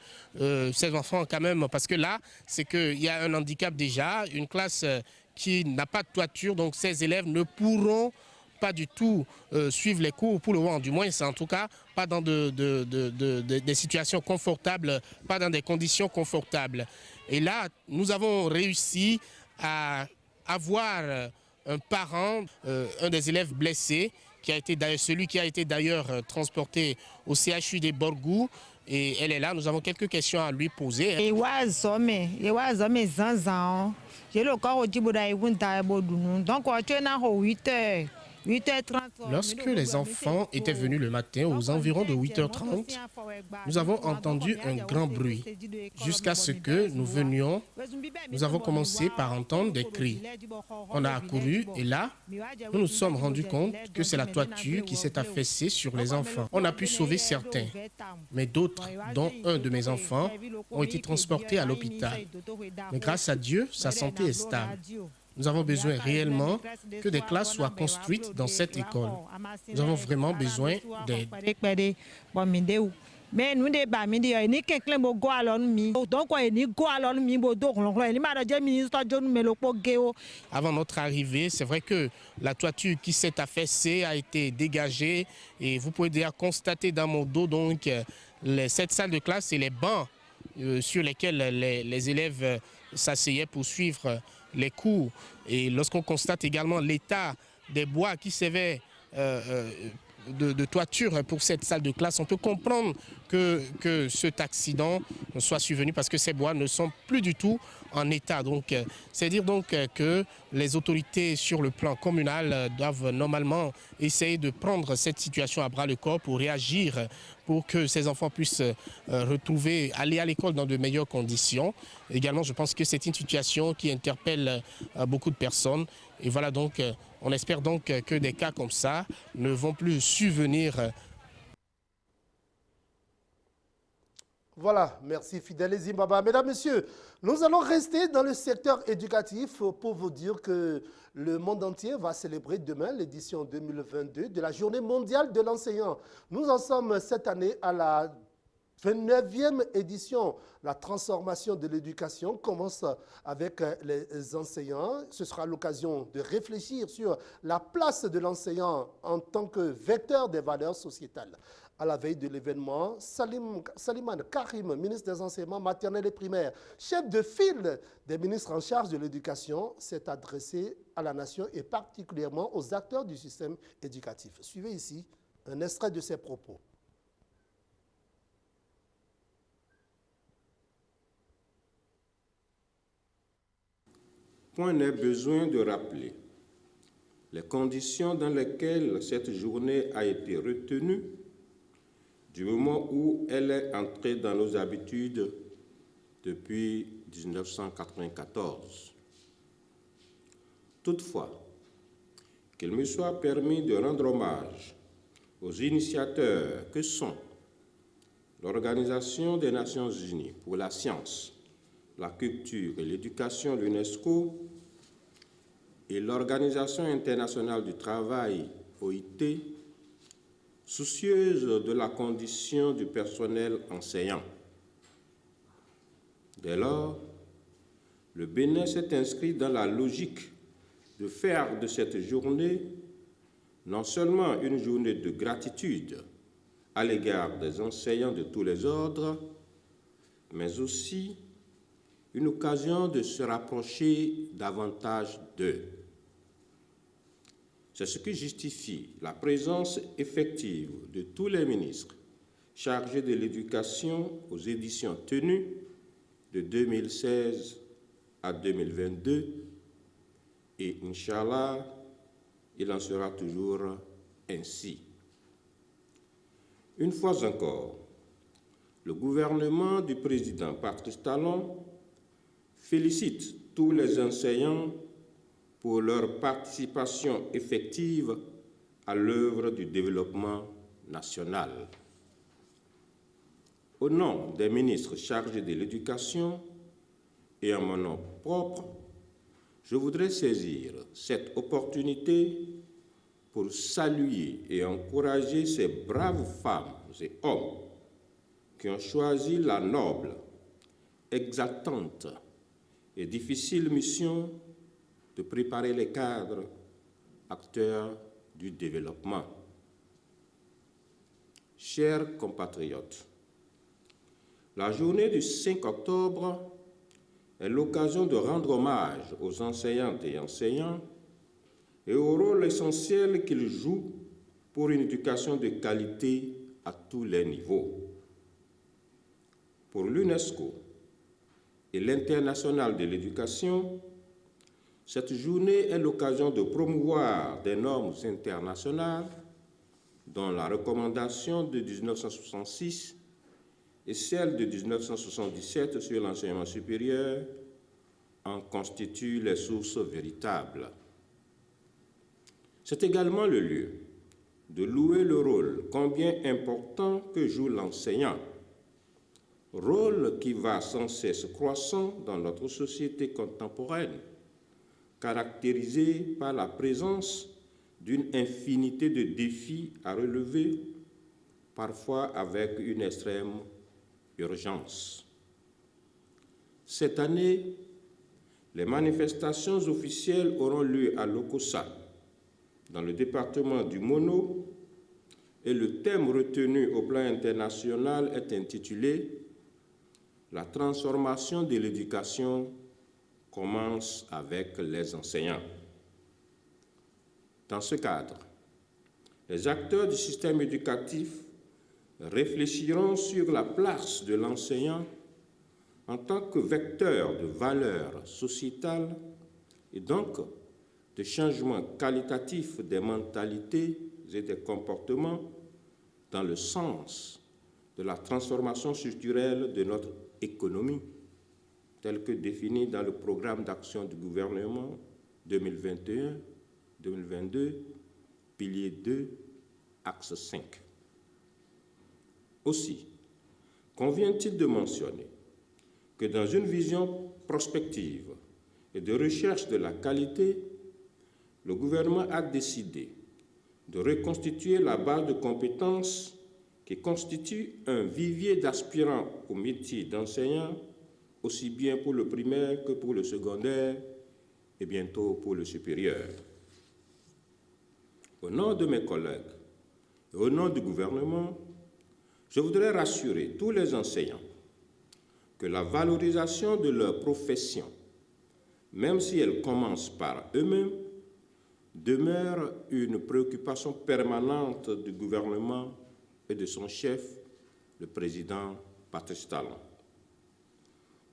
ces enfants quand même, parce que là, c'est qu'il y a un handicap déjà, une classe qui n'a pas de toiture, donc ces élèves ne pourront pas du tout suivre les cours pour le moment, du moins c'est en tout cas pas dans des situations confortables, pas dans des conditions confortables. Et là, nous avons réussi à avoir un parent, un des élèves blessés, celui qui a été d'ailleurs transporté au CHUD Borgou. Et elle est là, nous avons quelques questions à lui poser. Lorsque les enfants étaient venus le matin aux environs de 8h30, nous avons entendu un grand bruit. Jusqu'à ce que nous venions, nous avons commencé par entendre des cris. On a accouru et là, nous nous sommes rendus compte que c'est la toiture qui s'est affaissée sur les enfants. On a pu sauver certains, mais d'autres, dont un de mes enfants, ont été transportés à l'hôpital. Mais grâce à Dieu, sa santé est stable. Nous avons besoin réellement que des classes soient construites dans cette école. Nous avons vraiment besoin d'aide. Avant notre arrivée, c'est vrai que la toiture qui s'est affaissée a été dégagée et vous pouvez déjà constater dans mon dos donc cette salle de classe et les bancs sur lesquels les élèves s'asseyaient pour suivre les cours. Et lorsqu'on constate également l'état des bois qui servaient de toiture pour cette salle de classe, on peut comprendre que cet accident soit survenu parce que ces bois ne sont plus du tout en état. Donc, c'est-à-dire donc que les autorités sur le plan communal doivent normalement essayer de prendre cette situation à bras le corps pour réagir, pour que ces enfants puissent aller à l'école dans de meilleures conditions. Également, je pense que c'est une situation qui interpelle beaucoup de personnes. Et voilà donc, on espère donc que des cas comme ça ne vont plus survenir. Voilà, merci Fidèle Zimbaba. Mesdames, Messieurs, nous allons rester dans le secteur éducatif pour vous dire que le monde entier va célébrer demain l'édition 2022 de la Journée mondiale de l'enseignant. Nous en sommes cette année à la 29e édition. La transformation de l'éducation commence avec les enseignants. Ce sera l'occasion de réfléchir sur la place de l'enseignant en tant que vecteur des valeurs sociétales. À la veille de l'événement, Salimane Karim, ministre des Enseignements maternels et primaires, chef de file des ministres en charge de l'éducation, s'est adressé à la nation et particulièrement aux acteurs du système éducatif. Suivez ici un extrait de ses propos. Point n'est besoin de rappeler les conditions dans lesquelles cette journée a été retenue du moment où elle est entrée dans nos habitudes depuis 1994. Toutefois, qu'il me soit permis de rendre hommage aux initiateurs que sont l'Organisation des Nations Unies pour la science, la culture et l'éducation, l'UNESCO, et l'Organisation internationale du travail, OIT, soucieuse de la condition du personnel enseignant. Dès lors, le Bénin s'est inscrit dans la logique de faire de cette journée non seulement une journée de gratitude à l'égard des enseignants de tous les ordres, mais aussi une occasion de se rapprocher davantage d'eux. C'est ce qui justifie la présence effective de tous les ministres chargés de l'éducation aux éditions tenues de 2016 à 2022 et, Inch'Allah, il en sera toujours ainsi. Une fois encore, le gouvernement du président Patrice Talon félicite tous les enseignants pour leur participation effective à l'œuvre du développement national. Au nom des ministres chargés de l'éducation et en mon nom propre, je voudrais saisir cette opportunité pour saluer et encourager ces braves femmes et hommes qui ont choisi la noble, exaltante et difficile mission de préparer les cadres acteurs du développement. Chers compatriotes, la journée du 5 octobre est l'occasion de rendre hommage aux enseignantes et enseignants et au rôle essentiel qu'ils jouent pour une éducation de qualité à tous les niveaux. Pour l'UNESCO et l'International de l'éducation, cette journée est l'occasion de promouvoir des normes internationales dont la recommandation de 1966 et celle de 1977 sur l'enseignement supérieur en constituent les sources véritables. C'est également le lieu de louer le rôle combien important que joue l'enseignant, rôle qui va sans cesse croissant dans notre société contemporaine, caractérisée par la présence d'une infinité de défis à relever, parfois avec une extrême urgence. Cette année, les manifestations officielles auront lieu à Lokossa, dans le département du Mono, et le thème retenu au plan international est intitulé « La transformation de l'éducation commence avec les enseignants ». Dans ce cadre, les acteurs du système éducatif réfléchiront sur la place de l'enseignant en tant que vecteur de valeurs sociétales et donc de changement qualitatif des mentalités et des comportements dans le sens de la transformation structurelle de notre économie, tel que défini dans le programme d'action du gouvernement 2021-2022, pilier 2, axe 5. Aussi, convient-il de mentionner que dans une vision prospective et de recherche de la qualité, le gouvernement a décidé de reconstituer la base de compétences qui constitue un vivier d'aspirants au métier d'enseignant, aussi bien pour le primaire que pour le secondaire et bientôt pour le supérieur. Au nom de mes collègues et au nom du gouvernement, je voudrais rassurer tous les enseignants que la valorisation de leur profession, même si elle commence par eux-mêmes, demeure une préoccupation permanente du gouvernement et de son chef, le président Patrice Talon.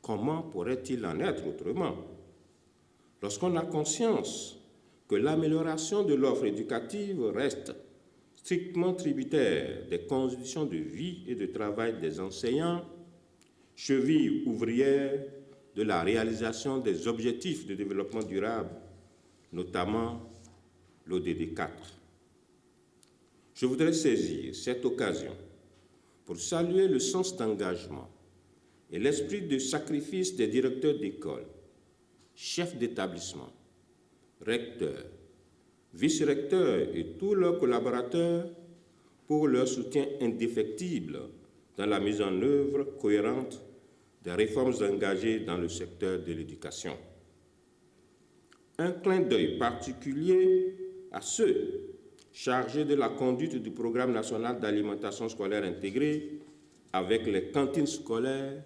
Comment pourrait-il en être autrement lorsqu'on a conscience que l'amélioration de l'offre éducative reste strictement tributaire des conditions de vie et de travail des enseignants, cheville ouvrière de la réalisation des objectifs de développement durable, notamment l'ODD 4. Je voudrais saisir cette occasion pour saluer le sens d'engagement et l'esprit de sacrifice des directeurs d'école, chefs d'établissement, recteurs, vice-recteurs et tous leurs collaborateurs pour leur soutien indéfectible dans la mise en œuvre cohérente des réformes engagées dans le secteur de l'éducation. Un clin d'œil particulier à ceux chargés de la conduite du programme national d'alimentation scolaire intégrée avec les cantines scolaires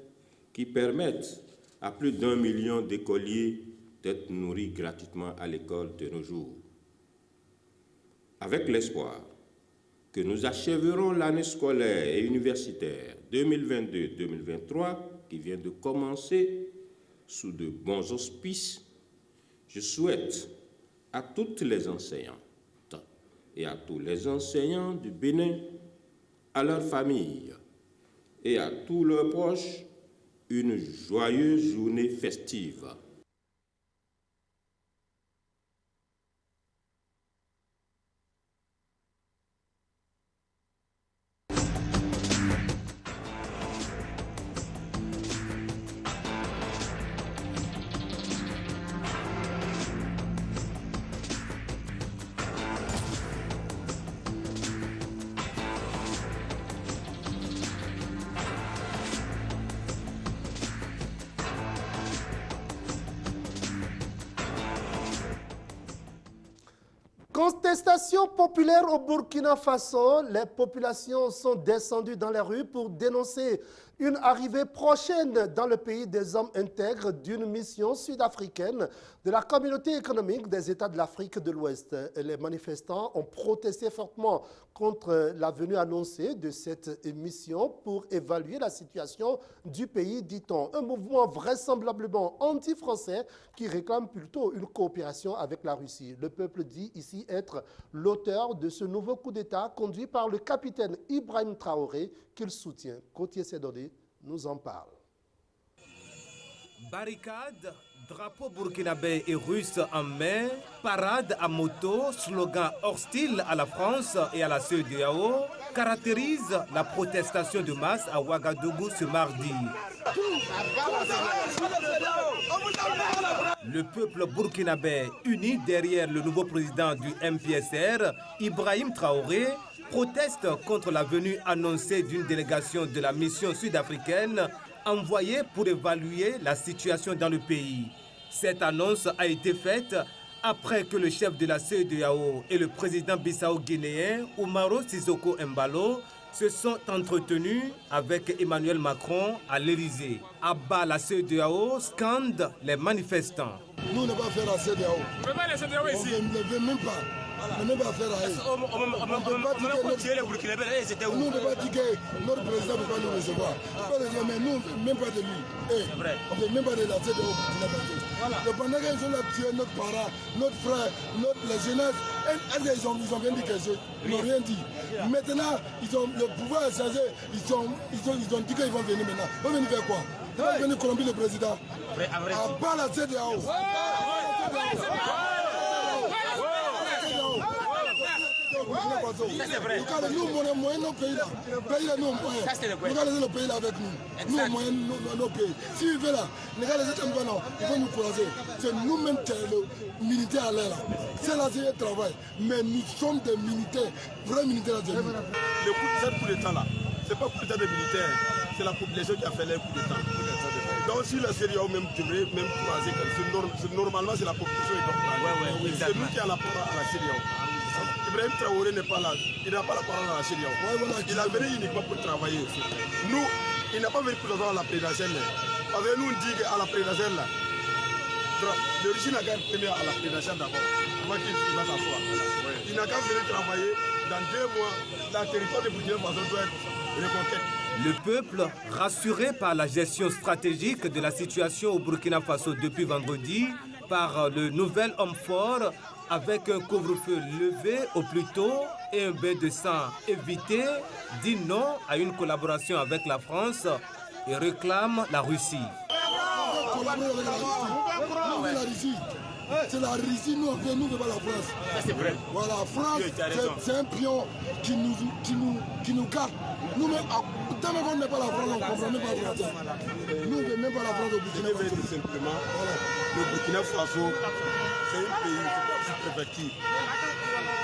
qui permettent à plus d'1 million d'écoliers d'être nourris gratuitement à l'école de nos jours. Avec l'espoir que nous achèverons l'année scolaire et universitaire 2022-2023 qui vient de commencer sous de bons auspices, je souhaite à toutes les enseignantes et à tous les enseignants du Bénin, à leurs familles et à tous leurs proches une joyeuse journée festive. Contestation populaire au Burkina Faso, les populations sont descendues dans les rues pour dénoncer une arrivée prochaine dans le pays des hommes intègres d'une mission sud-africaine de la communauté économique des États de l'Afrique de l'Ouest. Les manifestants ont protesté fortement contre la venue annoncée de cette mission pour évaluer la situation du pays, dit-on. Un mouvement vraisemblablement anti-français qui réclame plutôt une coopération avec la Russie. Le peuple dit ici être l'auteur de ce nouveau coup d'État conduit par le capitaine Ibrahim Traoré qu'il soutient. Gauthier Sédodé nous en parle. Barricades, drapeaux burkinabé et russe en main, parade à moto, slogan hostile à la France et à la CEDEAO caractérisent la protestation de masse à Ouagadougou ce mardi. Le peuple burkinabé uni derrière le nouveau président du MPSR, Ibrahim Traoré, proteste contre la venue annoncée d'une délégation de la mission sud-africaine envoyée pour évaluer la situation dans le pays. Cette annonce a été faite après que le chef de la CEDEAO et le président bissau-guinéen Umaro Sissoko Embalo se sont entretenus avec Emmanuel Macron à l'Élysée. À bas la CEDEAO scandent les manifestants. Nous ne va pas faire la CEDEAO. On ne veut même pas. On ne peut pas faire à eux. On peut tirer les Burkinabés, ils étaient où? Nous, on ne peut pas dire que notre président ne peut pas nous recevoir. Mais nous, on ne fait même pas de lui. C'est vrai. On ne fait même pas de la tête au Burkina Faso. Pendant qu'ils sont là tuer notre parent, notre frère, la jeunesse, ils ont bien dit quelque chose. Ils n'ont rien dit. Maintenant, le pouvoir a changé. Ils ont dit qu'ils vont venir maintenant. Ils vont venir faire quoi? Ils vont venir corrompre le président. À bas la tête de haut. Ça c'est vrai. Nous, on moyen nos pays là. Ça c'est le Regardez nos pays là avec nous. Nous, on moyen nos pays. Si ils veulent là, regardez les États non, ils vont nous croiser. C'est nous-mêmes qui sommes les militaires à l'air là. C'est là c'est le travail. Mais nous sommes des militaires, vrais militaires à l'air. Le coup d'État là, c'est pas le coup d'État des militaires, c'est la population qui a fait le coup d'État. Donc si la CEDEAO même devrait même croiser, normalement c'est la population qui doit croiser. C'est nous qui avons la parole à la CEDEAO. Ibrahim Traoré n'est pas là, il n'a pas la parole à la CEDEAO. Il a venu uniquement pour travailler. Nous, il n'a pas venu pour avoir la présidentielle. Parce que nous on dit qu'à la présidentielle, le régime n'a qu'à être premier à la présidentielle d'abord, avant qu'il va s'asseoir. Il n'a qu'à venir travailler. Dans 2 mois, le territoire de Burkina Faso doit être reconquête. Le peuple, rassuré par la gestion stratégique de la situation au Burkina Faso depuis vendredi, par le nouvel homme fort, avec un couvre-feu levé au plus tôt et un bain de sang évité, dit non à une collaboration avec la France et réclame la Russie. C'est la Russie, nous on fait, nous ne pas la France. C'est vrai. Voilà, la France, c'est un pion qui nous garde. Nous, tant qu'on n'est pas la France, on ne comprend même pas la France. Nous, on ne veut même pas la France au Burkina Faso. Tout simplement, le Burkina Faso, c'est un pays sous-préfecture.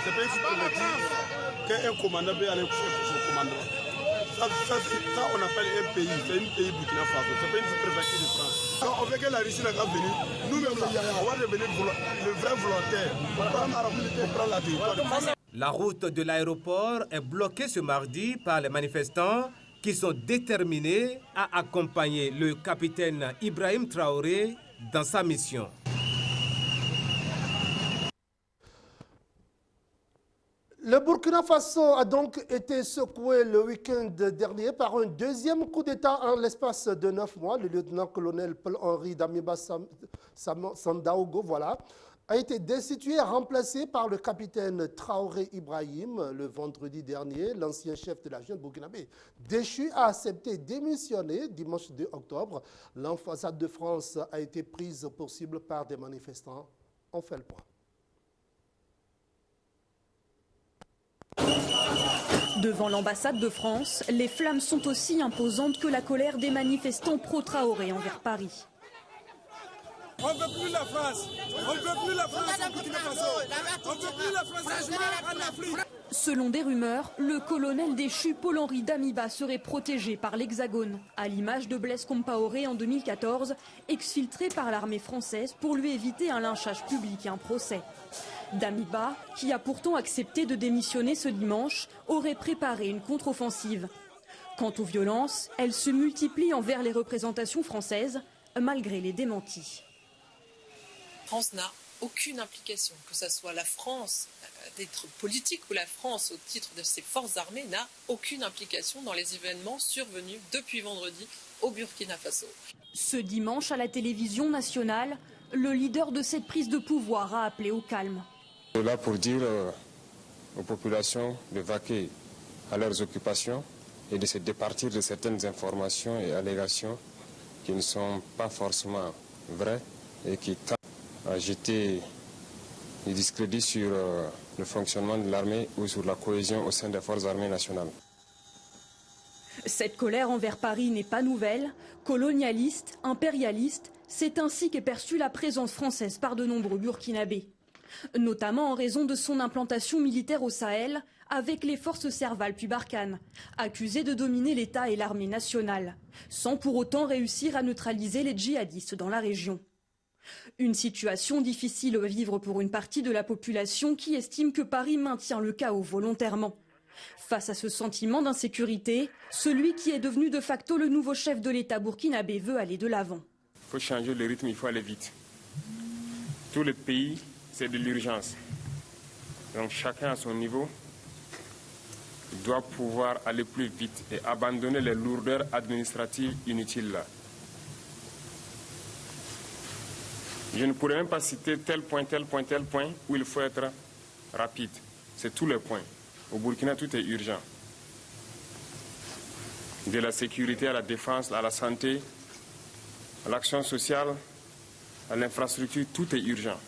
C'est un pays sous-préfecture qu'un commandant peut aller coucher pour son commandant. Ça, on appelle un pays, c'est un pays Burkina Faso, c'est pas une sous-préfecture de France. Donc, on veut que la Russie n'a qu'à venir, nous-mêmes, on va devenir le vrai volontaire pour prendre la territoire de France. La route de l'aéroport est bloquée ce mardi par les manifestants qui sont déterminés à accompagner le capitaine Ibrahim Traoré dans sa mission. Le Burkina Faso a donc été secoué le week-end dernier par un deuxième coup d'État en l'espace de 9 mois. Le lieutenant-colonel Paul-Henri Damiba Sandaogo, a été destitué et remplacé par le capitaine Traoré Ibrahim le vendredi dernier. L'ancien chef de la junte burkinabé déchu a accepté de démissionner dimanche 2 octobre. L'ambassade de France a été prise pour cible par des manifestants. On fait le point. Devant l'ambassade de France, les flammes sont aussi imposantes que la colère des manifestants pro-Traoré envers Paris. On ne veut plus la France. On ne veut plus la France au Burkina Faso. On ne veut plus la France en Afrique. Selon des rumeurs, le colonel déchu Paul-Henri Damiba serait protégé par l'Hexagone, à l'image de Blaise Compaoré en 2014, exfiltré par l'armée française pour lui éviter un lynchage public et un procès. Damiba, qui a pourtant accepté de démissionner ce dimanche, aurait préparé une contre-offensive. Quant aux violences, elles se multiplient envers les représentations françaises, malgré les démentis. La France n'a aucune implication, que ce soit la France à titre politique ou la France au titre de ses forces armées n'a aucune implication dans les événements survenus depuis vendredi au Burkina Faso. Ce dimanche, à la télévision nationale, le leader de cette prise de pouvoir a appelé au calme. C'est là pour dire aux populations de vaquer à leurs occupations et de se départir de certaines informations et allégations qui ne sont pas forcément vraies et qui tendent à jeter du discrédit sur le fonctionnement de l'armée ou sur la cohésion au sein des forces armées nationales. Cette colère envers Paris n'est pas nouvelle. Colonialiste, impérialiste, c'est ainsi qu'est perçue la présence française par de nombreux Burkinabés. Notamment en raison de son implantation militaire au Sahel, avec les forces Serval puis Barkhane, accusées de dominer l'État et l'armée nationale, sans pour autant réussir à neutraliser les djihadistes dans la région. Une situation difficile à vivre pour une partie de la population qui estime que Paris maintient le chaos volontairement. Face à ce sentiment d'insécurité, celui qui est devenu de facto le nouveau chef de l'État burkinabé veut aller de l'avant. Il faut changer le rythme, il faut aller vite. Tout le pays, c'est de l'urgence. Donc chacun à son niveau doit pouvoir aller plus vite et abandonner les lourdeurs administratives inutiles là. Je ne pourrais même pas citer tel point où il faut être rapide. C'est tous les points. Au Burkina, tout est urgent. De la sécurité à la défense, à la santé, à l'action sociale, à l'infrastructure, tout est urgent.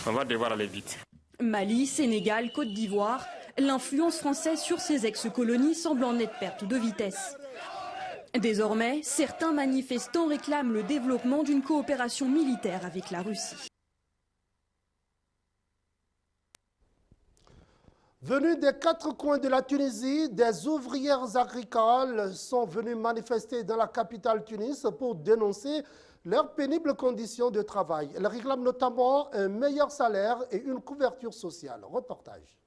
On va devoir aller vite. Mali, Sénégal, Côte d'Ivoire, l'influence française sur ces ex-colonies semble en nette perte de vitesse. Désormais, certains manifestants réclament le développement d'une coopération militaire avec la Russie. Venues des quatre coins de la Tunisie, des ouvrières agricoles sont venues manifester dans la capitale Tunis pour dénoncer leurs pénibles conditions de travail. Elles réclament notamment un meilleur salaire et une couverture sociale. Reportage.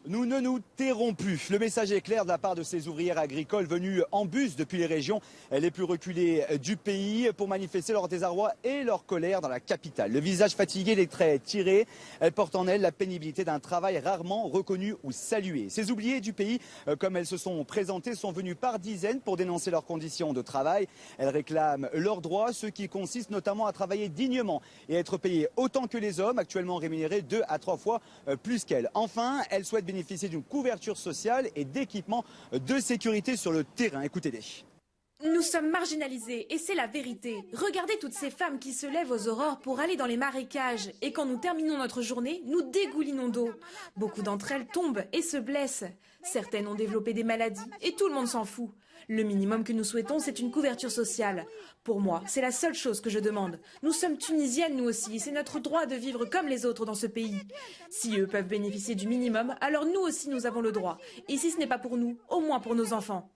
Nous ne nous tairons plus. Le message est clair de la part de ces ouvrières agricoles venues en bus depuis les régions les plus reculées du pays pour manifester leur désarroi et leur colère dans la capitale. Le visage fatigué, les traits tirés, elles portent en elles la pénibilité d'un travail rarement reconnu ou salué. Ces oubliées du pays, comme elles se sont présentées, sont venues par dizaines pour dénoncer leurs conditions de travail. Elles réclament leurs droits, ceux qui consistent notamment à travailler dignement et à être payées autant que les hommes, actuellement rémunérés 2 à 3 fois plus qu'elles. Enfin, elles souhaitent bénéficier d'une couverture sociale et d'équipements de sécurité sur le terrain. Écoutez-les. Nous sommes marginalisés et c'est la vérité. Regardez toutes ces femmes qui se lèvent aux aurores pour aller dans les marécages et quand nous terminons notre journée, nous dégoulinons d'eau. Beaucoup d'entre elles tombent et se blessent. Certaines ont développé des maladies et tout le monde s'en fout. Le minimum que nous souhaitons, c'est une couverture sociale. Pour moi, c'est la seule chose que je demande. Nous sommes tunisiennes, nous aussi, c'est notre droit de vivre comme les autres dans ce pays. Si eux peuvent bénéficier du minimum, alors nous aussi nous avons le droit. Et si ce n'est pas pour nous, au moins pour nos enfants.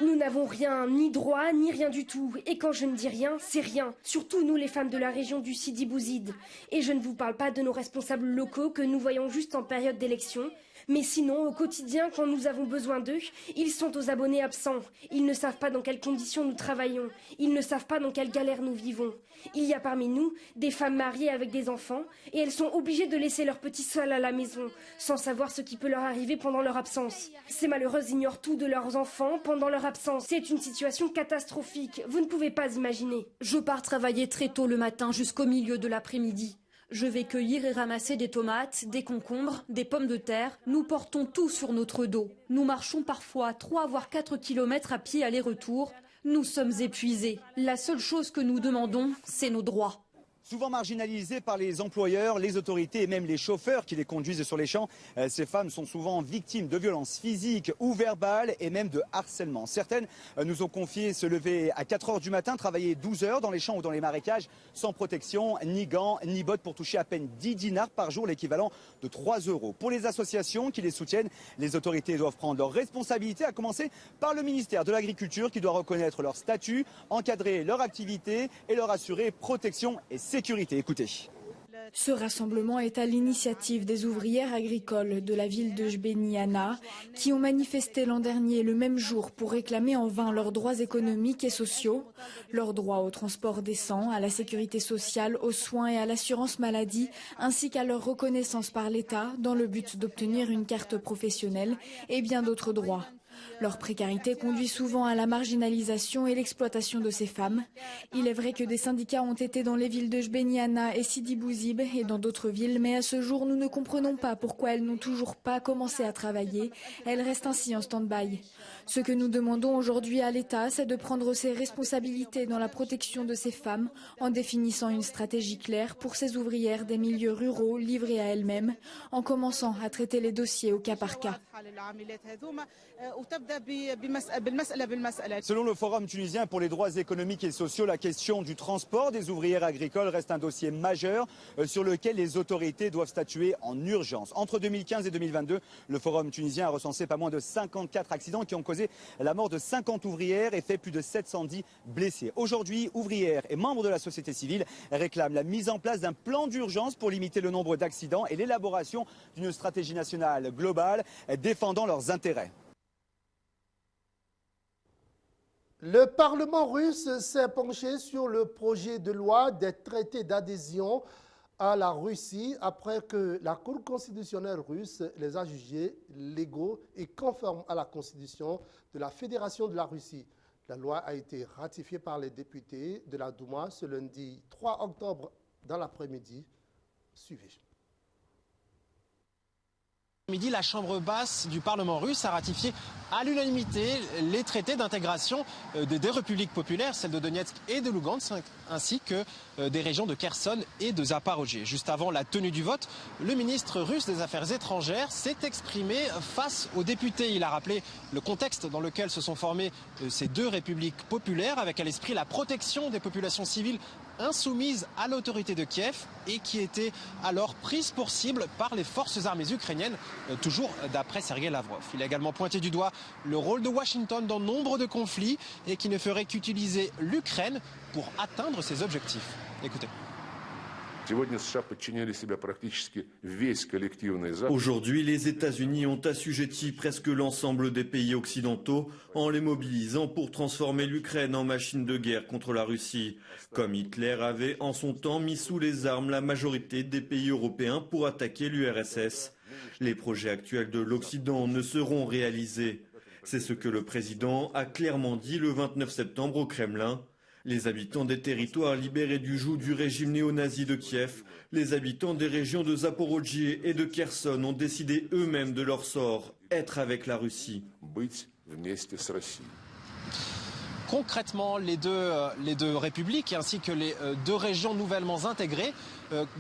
Nous n'avons rien, ni droit, ni rien du tout. Et quand je ne dis rien, c'est rien. Surtout nous, les femmes de la région du Sidi Bouzid. Et je ne vous parle pas de nos responsables locaux que nous voyons juste en période d'élection. Mais sinon, au quotidien, quand nous avons besoin d'eux, ils sont aux abonnés absents. Ils ne savent pas dans quelles conditions nous travaillons. Ils ne savent pas dans quelle galère nous vivons. Il y a parmi nous des femmes mariées avec des enfants et elles sont obligées de laisser leurs petits seuls à la maison, sans savoir ce qui peut leur arriver pendant leur absence. Ces malheureuses ignorent tout de leurs enfants pendant leur absence. C'est une situation catastrophique. Vous ne pouvez pas imaginer. Je pars travailler très tôt le matin jusqu'au milieu de l'après-midi. Je vais cueillir et ramasser des tomates, des concombres, des pommes de terre. Nous portons tout sur notre dos. Nous marchons parfois 3 voire 4 kilomètres à pied aller-retour. Nous sommes épuisés. La seule chose que nous demandons, c'est nos droits. Souvent marginalisées par les employeurs, les autorités et même les chauffeurs qui les conduisent sur les champs, ces femmes sont souvent victimes de violences physiques ou verbales et même de harcèlement. Certaines nous ont confié se lever à 4 heures du matin, travailler 12 heures dans les champs ou dans les marécages sans protection, ni gants, ni bottes pour toucher à peine 10 dinars par jour, l'équivalent de 3 €. Pour les associations qui les soutiennent, les autorités doivent prendre leurs responsabilités, à commencer par le ministère de l'Agriculture qui doit reconnaître leur statut, encadrer leur activité et leur assurer protection et sécurité. Écoutez. Ce rassemblement est à l'initiative des ouvrières agricoles de la ville de Jbeniana qui ont manifesté l'an dernier le même jour pour réclamer en vain leurs droits économiques et sociaux, leurs droits au transport décent, à la sécurité sociale, aux soins et à l'assurance maladie, ainsi qu'à leur reconnaissance par l'État dans le but d'obtenir une carte professionnelle et bien d'autres droits. Leur précarité conduit souvent à la marginalisation et l'exploitation de ces femmes. Il est vrai que des syndicats ont été dans les villes de Jbeniana et Sidi Bouzid et dans d'autres villes, mais à ce jour, nous ne comprenons pas pourquoi elles n'ont toujours pas commencé à travailler. Elles restent ainsi en stand-by. Ce que nous demandons aujourd'hui à l'État, c'est de prendre ses responsabilités dans la protection de ces femmes en définissant une stratégie claire pour ces ouvrières des milieux ruraux livrées à elles-mêmes, en commençant à traiter les dossiers au cas par cas. Selon le Forum tunisien pour les droits économiques et sociaux, la question du transport des ouvrières agricoles reste un dossier majeur sur lequel les autorités doivent statuer en urgence. Entre 2015 et 2022, le Forum tunisien a recensé pas moins de 54 accidents qui ont causé la mort de 50 ouvrières et fait plus de 710 blessés. Aujourd'hui, ouvrières et membres de la société civile réclament la mise en place d'un plan d'urgence pour limiter le nombre d'accidents et l'élaboration d'une stratégie nationale globale défendant leurs intérêts. Le Parlement russe s'est penché sur le projet de loi des traités d'adhésion à la Russie après que la Cour constitutionnelle russe les a jugés légaux et conformes à la Constitution de la Fédération de la Russie. La loi a été ratifiée par les députés de la Douma ce lundi 3 octobre dans l'après-midi. Suivez. Midi, la Chambre basse du Parlement russe a ratifié à l'unanimité les traités d'intégration des républiques populaires, celles de Donetsk et de Lugansk, ainsi que des régions de Kherson et de Zaporozhye. Juste avant la tenue du vote, le ministre russe des Affaires étrangères s'est exprimé face aux députés. Il a rappelé le contexte dans lequel se sont formées ces deux républiques populaires, avec à l'esprit la protection des populations civiles insoumises à l'autorité de Kiev et qui étaient alors prises pour cible par les forces armées ukrainiennes, toujours d'après Sergei Lavrov. Il a également pointé du doigt le rôle de Washington dans nombre de conflits et qui ne ferait qu'utiliser l'Ukraine pour atteindre ses objectifs. Écoutez. Aujourd'hui, les États-Unis ont assujetti presque l'ensemble des pays occidentaux en les mobilisant pour transformer l'Ukraine en machine de guerre contre la Russie, comme Hitler avait en son temps mis sous les armes la majorité des pays européens pour attaquer l'URSS. Les projets actuels de l'Occident ne seront réalisés. C'est ce que le président a clairement dit le 29 septembre au Kremlin. Les habitants des territoires libérés du joug du régime néo-nazi de Kiev, les habitants des régions de Zaporozhye et de Kherson ont décidé eux-mêmes de leur sort, être avec la Russie. Concrètement, les deux républiques ainsi que les deux régions nouvellement intégrées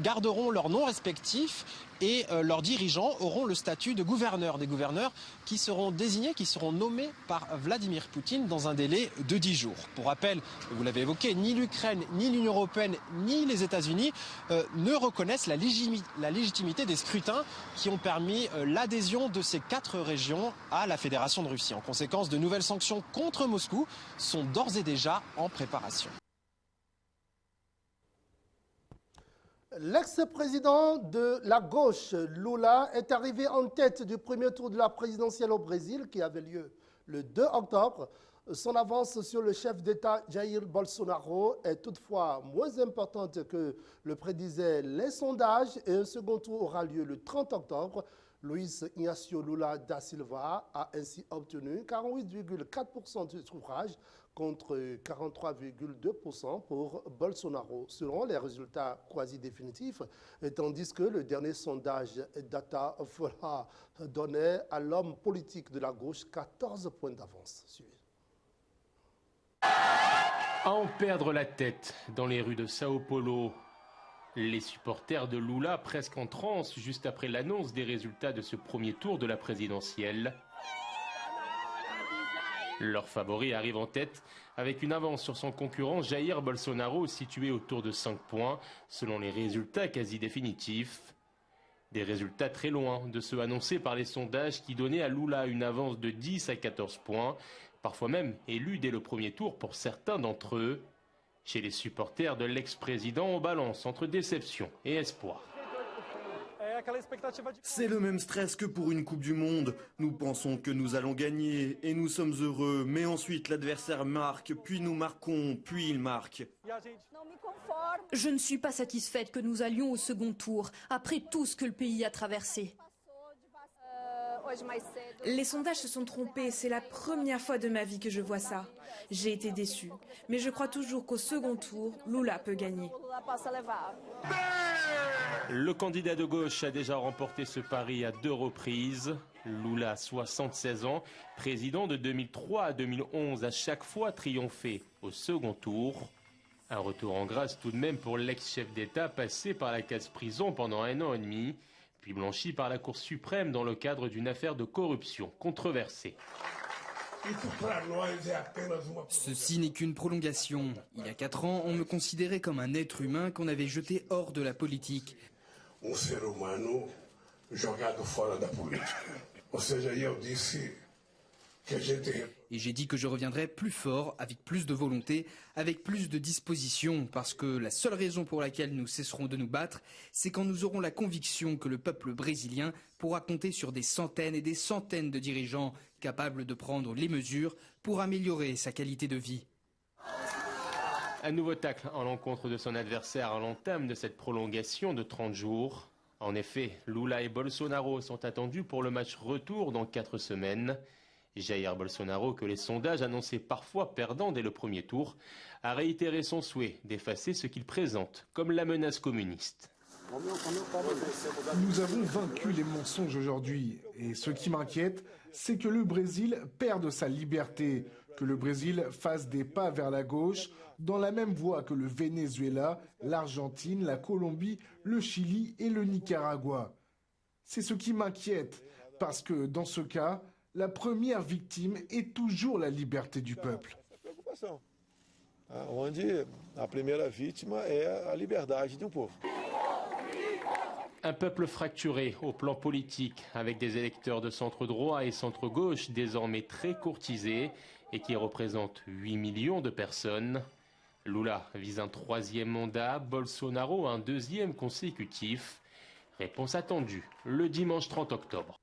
garderont leurs noms respectifs et leurs dirigeants auront le statut de gouverneurs. Des gouverneurs qui seront désignés, qui seront nommés par Vladimir Poutine dans un délai de 10 jours. Pour rappel, vous l'avez évoqué, ni l'Ukraine, ni l'Union européenne, ni les États-Unis ne reconnaissent la légitimité des scrutins qui ont permis l'adhésion de ces 4 régions à la Fédération de Russie. En conséquence, de nouvelles sanctions contre Moscou sont d'ores et déjà en préparation. L'ex-président de la gauche, Lula, est arrivé en tête du premier tour de la présidentielle au Brésil qui avait lieu le 2 octobre. Son avance sur le chef d'État Jair Bolsonaro est toutefois moins importante que le prédisaient les sondages et un second tour aura lieu le 30 octobre. Luiz Inácio Lula da Silva a ainsi obtenu 48,4% du suffrage contre 43,2% pour Bolsonaro, selon les résultats quasi définitifs, tandis que le dernier sondage Datafolha donnait à l'homme politique de la gauche 14 points d'avance. À en perdre la tête dans les rues de Sao Paulo, les supporters de Lula presque en transe juste après l'annonce des résultats de ce premier tour de la présidentielle. Leur favori arrive en tête avec une avance sur son concurrent Jair Bolsonaro situé autour de 5 points selon les résultats quasi définitifs. Des résultats très loin de ceux annoncés par les sondages qui donnaient à Lula une avance de 10 à 14 points, parfois même élu dès le premier tour pour certains d'entre eux. Chez les supporters de l'ex-président, on balance entre déception et espoir. C'est le même stress que pour une Coupe du Monde. Nous pensons que nous allons gagner et nous sommes heureux, mais ensuite l'adversaire marque, puis nous marquons, puis il marque. Je ne suis pas satisfaite que nous allions au second tour, après tout ce que le pays a traversé. Les sondages se sont trompés, c'est la première fois de ma vie que je vois ça. J'ai été déçue, mais je crois toujours qu'au second tour, Lula peut gagner. Le candidat de gauche a déjà remporté ce pari à 2 reprises. Lula, 76 ans, président de 2003 à 2011, a chaque fois triomphé au second tour. Un retour en grâce tout de même pour l'ex-chef d'État passé par la case prison pendant 1 an et demi, puis blanchi par la Cour suprême dans le cadre d'une affaire de corruption controversée. Ceci n'est qu'une prolongation. Il y a 4 ans, on me considérait comme un être humain qu'on avait jeté hors de la politique. Ser humano jogado fora da política. Ou seja, eu disse Et j'ai dit que je reviendrai plus fort, avec plus de volonté, avec plus de disposition, parce que la seule raison pour laquelle nous cesserons de nous battre, c'est quand nous aurons la conviction que le peuple brésilien pourra compter sur des centaines et des centaines de dirigeants capables de prendre les mesures pour améliorer sa qualité de vie. Un nouveau tacle en l'encontre de son adversaire à l'entame de cette prolongation de 30 jours. En effet, Lula et Bolsonaro sont attendus pour le match retour dans 4 semaines. Jair Bolsonaro, que les sondages annonçaient parfois perdant dès le premier tour, a réitéré son souhait d'effacer ce qu'il présente comme la menace communiste. Nous avons vaincu les mensonges aujourd'hui. Et ce qui m'inquiète, c'est que le Brésil perde sa liberté, que le Brésil fasse des pas vers la gauche, dans la même voie que le Venezuela, l'Argentine, la Colombie, le Chili et le Nicaragua. C'est ce qui m'inquiète, parce que dans ce cas, la première victime est toujours la liberté du peuple. Onde a primeira vítima é a liberdade de povo. Un peuple fracturé au plan politique, avec des électeurs de centre-droit et centre-gauche désormais très courtisés et qui représentent 8 millions de personnes. Lula vise un 3e mandat, Bolsonaro un 2e consécutif. Réponse attendue le dimanche 30 octobre.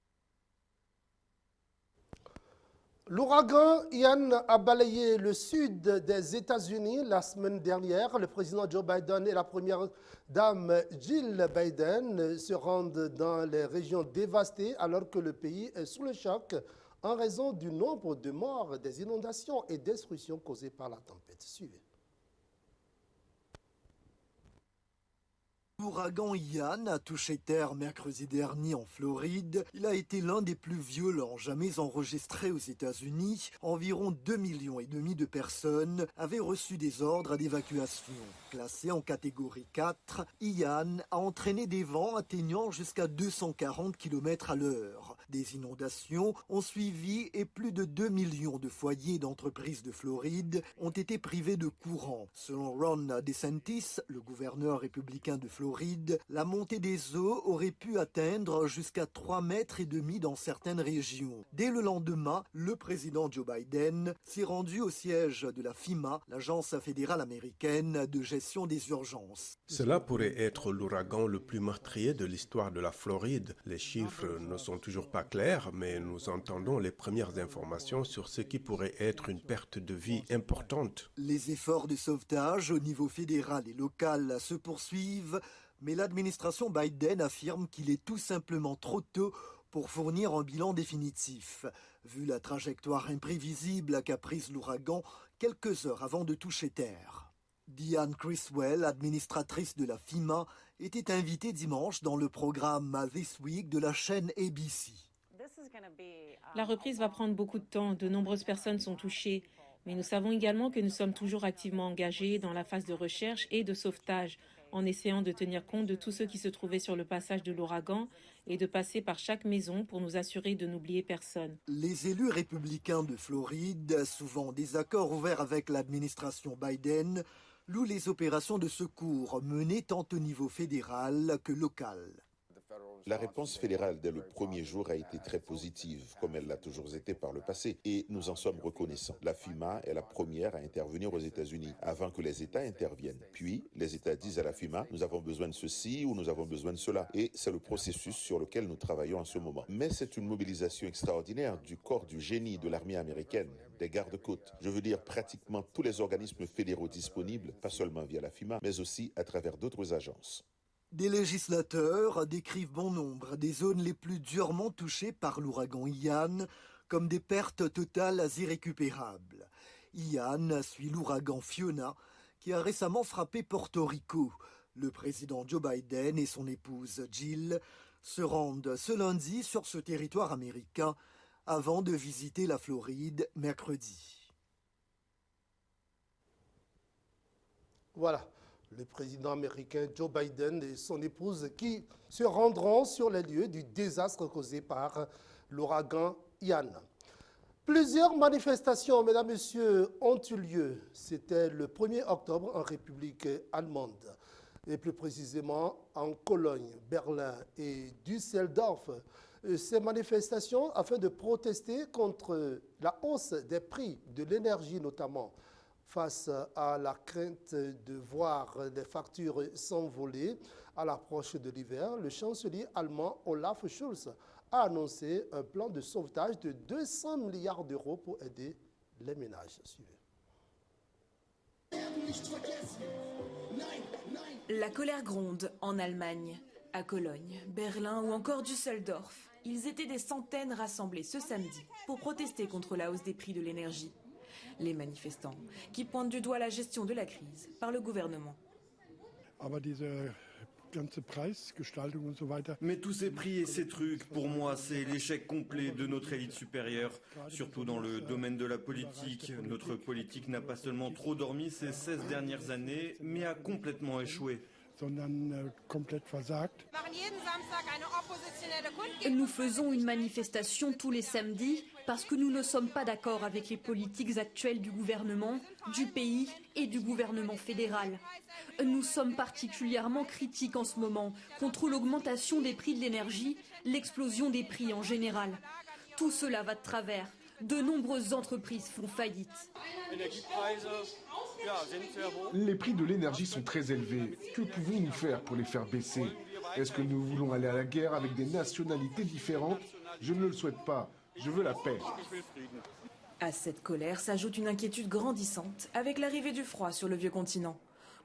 L'ouragan Ian a balayé le sud des États-Unis la semaine dernière. Le président Joe Biden et la première dame Jill Biden se rendent dans les régions dévastées alors que le pays est sous le choc en raison du nombre de morts, des inondations et destructions causées par la tempête. Suivez. L'ouragan Ian a touché terre mercredi dernier en Floride. Il a été l'un des plus violents jamais enregistrés aux États-Unis. Environ 2,5 millions de personnes avaient reçu des ordres d'évacuation. Classé en catégorie 4, Ian a entraîné des vents atteignant jusqu'à 240 km à l'heure. Des inondations ont suivi et plus de 2 millions de foyers d'entreprises de Floride ont été privés de courant. Selon Ron DeSantis, le gouverneur républicain de Floride, la montée des eaux aurait pu atteindre jusqu'à 3,5 mètres dans certaines régions. Dès le lendemain, le président Joe Biden s'est rendu au siège de la FEMA, l'agence fédérale américaine de gestion des urgences. Cela pourrait être l'ouragan le plus meurtrier de l'histoire de la Floride. Les chiffres ne sont toujours pas clairs, mais nous entendons les premières informations sur ce qui pourrait être une perte de vie importante. Les efforts de sauvetage au niveau fédéral et local se poursuivent, mais l'administration Biden affirme qu'il est tout simplement trop tôt pour fournir un bilan définitif, vu la trajectoire imprévisible qu'a prise l'ouragan quelques heures avant de toucher terre. Diane Criswell, administratrice de la FEMA, était invitée dimanche dans le programme This Week de la chaîne ABC. La reprise va prendre beaucoup de temps, de nombreuses personnes sont touchées, mais nous savons également que nous sommes toujours activement engagés dans la phase de recherche et de sauvetage, en essayant de tenir compte de tous ceux qui se trouvaient sur le passage de l'ouragan et de passer par chaque maison pour nous assurer de n'oublier personne. Les élus républicains de Floride, souvent en désaccord ouvert avec l'administration Biden, louent les opérations de secours menées tant au niveau fédéral que local. La réponse fédérale dès le premier jour a été très positive, comme elle l'a toujours été par le passé, et nous en sommes reconnaissants. La FEMA est la première à intervenir aux États-Unis, avant que les États interviennent. Puis, les États disent à la FEMA, nous avons besoin de ceci ou nous avons besoin de cela. Et c'est le processus sur lequel nous travaillons en ce moment. Mais c'est une mobilisation extraordinaire du corps du génie de l'armée américaine, des gardes-côtes. Je veux dire pratiquement tous les organismes fédéraux disponibles, pas seulement via la FEMA, mais aussi à travers d'autres agences. Des législateurs décrivent bon nombre des zones les plus durement touchées par l'ouragan Ian comme des pertes totales irrécupérables. Ian suit l'ouragan Fiona qui a récemment frappé Porto Rico. Le président Joe Biden et son épouse Jill se rendent ce lundi sur ce territoire américain avant de visiter la Floride mercredi. Voilà. Le président américain Joe Biden et son épouse qui se rendront sur les lieux du désastre causé par l'ouragan Ian. Plusieurs manifestations, mesdames et messieurs, ont eu lieu. C'était le 1er octobre en République allemande, et plus précisément en Cologne, Berlin et Düsseldorf. Ces manifestations afin de protester contre la hausse des prix de l'énergie notamment. Face à la crainte de voir les factures s'envoler à l'approche de l'hiver, le chancelier allemand Olaf Scholz a annoncé un plan de sauvetage de 200 milliards d'euros pour aider les ménages. Suivez. La colère gronde en Allemagne. À Cologne, Berlin ou encore Düsseldorf, ils étaient des centaines rassemblés ce samedi pour protester contre la hausse des prix de l'énergie. Les manifestants qui pointent du doigt la gestion de la crise par le gouvernement. Mais tous ces prix et ces trucs, pour moi, c'est l'échec complet de notre élite supérieure, surtout dans le domaine de la politique. Notre politique n'a pas seulement trop dormi ces 16 dernières années, mais a complètement échoué. Nous faisons une manifestation tous les samedis parce que nous ne sommes pas d'accord avec les politiques actuelles du gouvernement, du pays et du gouvernement fédéral. Nous sommes particulièrement critiques en ce moment contre l'augmentation des prix de l'énergie, l'explosion des prix en général. Tout cela va de travers. De nombreuses entreprises font faillite. Les prix de l'énergie sont très élevés. Que pouvons-nous faire pour les faire baisser? Est-ce que nous voulons aller à la guerre avec des nationalités différentes? Je ne le souhaite pas. Je veux la paix. À cette colère s'ajoute une inquiétude grandissante avec l'arrivée du froid sur le vieux continent.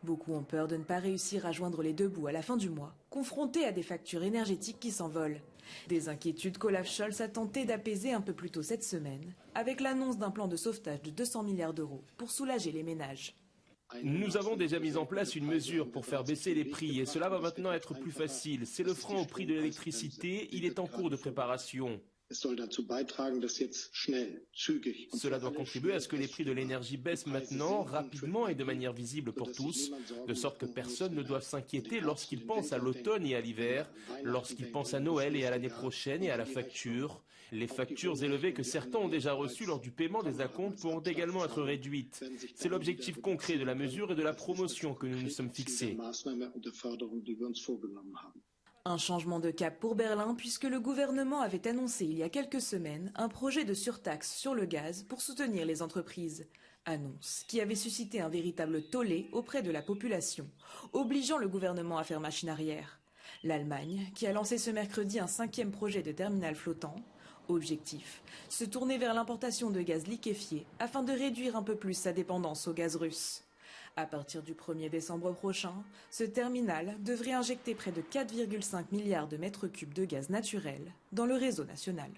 Beaucoup ont peur de ne pas réussir à joindre les deux bouts à la fin du mois, confrontés à des factures énergétiques qui s'envolent. Des inquiétudes qu'Olaf Scholz a tenté d'apaiser un peu plus tôt cette semaine, avec l'annonce d'un plan de sauvetage de 200 milliards d'euros pour soulager les ménages. Nous avons déjà mis en place une mesure pour faire baisser les prix et cela va maintenant être plus facile. C'est le frein au prix de l'électricité, il est en cours de préparation. Cela doit contribuer à ce que les prix de l'énergie baissent maintenant, rapidement et de manière visible pour tous, de sorte que personne ne doive s'inquiéter lorsqu'il pense à l'automne et à l'hiver, lorsqu'il pense à Noël et à l'année prochaine et à la facture. Les factures élevées que certains ont déjà reçues lors du paiement des acomptes pourront également être réduites. C'est l'objectif concret de la mesure et de la promotion que nous nous sommes fixés. Un changement de cap pour Berlin puisque le gouvernement avait annoncé il y a quelques semaines un projet de surtaxe sur le gaz pour soutenir les entreprises. Annonce qui avait suscité un véritable tollé auprès de la population, obligeant le gouvernement à faire machine arrière. L'Allemagne, qui a lancé ce mercredi un 5e projet de terminal flottant. Objectif, se tourner vers l'importation de gaz liquéfié afin de réduire un peu plus sa dépendance au gaz russe. À partir du 1er décembre prochain, ce terminal devrait injecter près de 4,5 milliards de mètres cubes de gaz naturel dans le réseau national.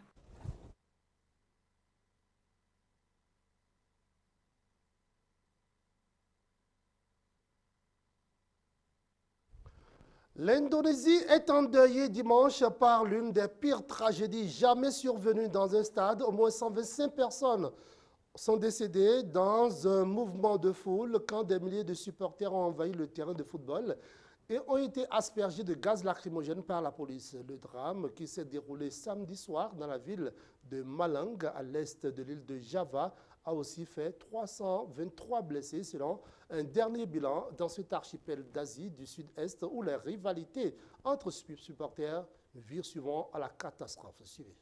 L'Indonésie est endeuillée dimanche par l'une des pires tragédies jamais survenues dans un stade. Au moins 125 personnes sont décédés dans un mouvement de foule quand des milliers de supporters ont envahi le terrain de football et ont été aspergés de gaz lacrymogène par la police. Le drame qui s'est déroulé samedi soir dans la ville de Malang, à l'est de l'île de Java, a aussi fait 323 blessés selon un dernier bilan dans cet archipel d'Asie du Sud-Est où les rivalités entre supporters virent souvent à la catastrophe. Suivez.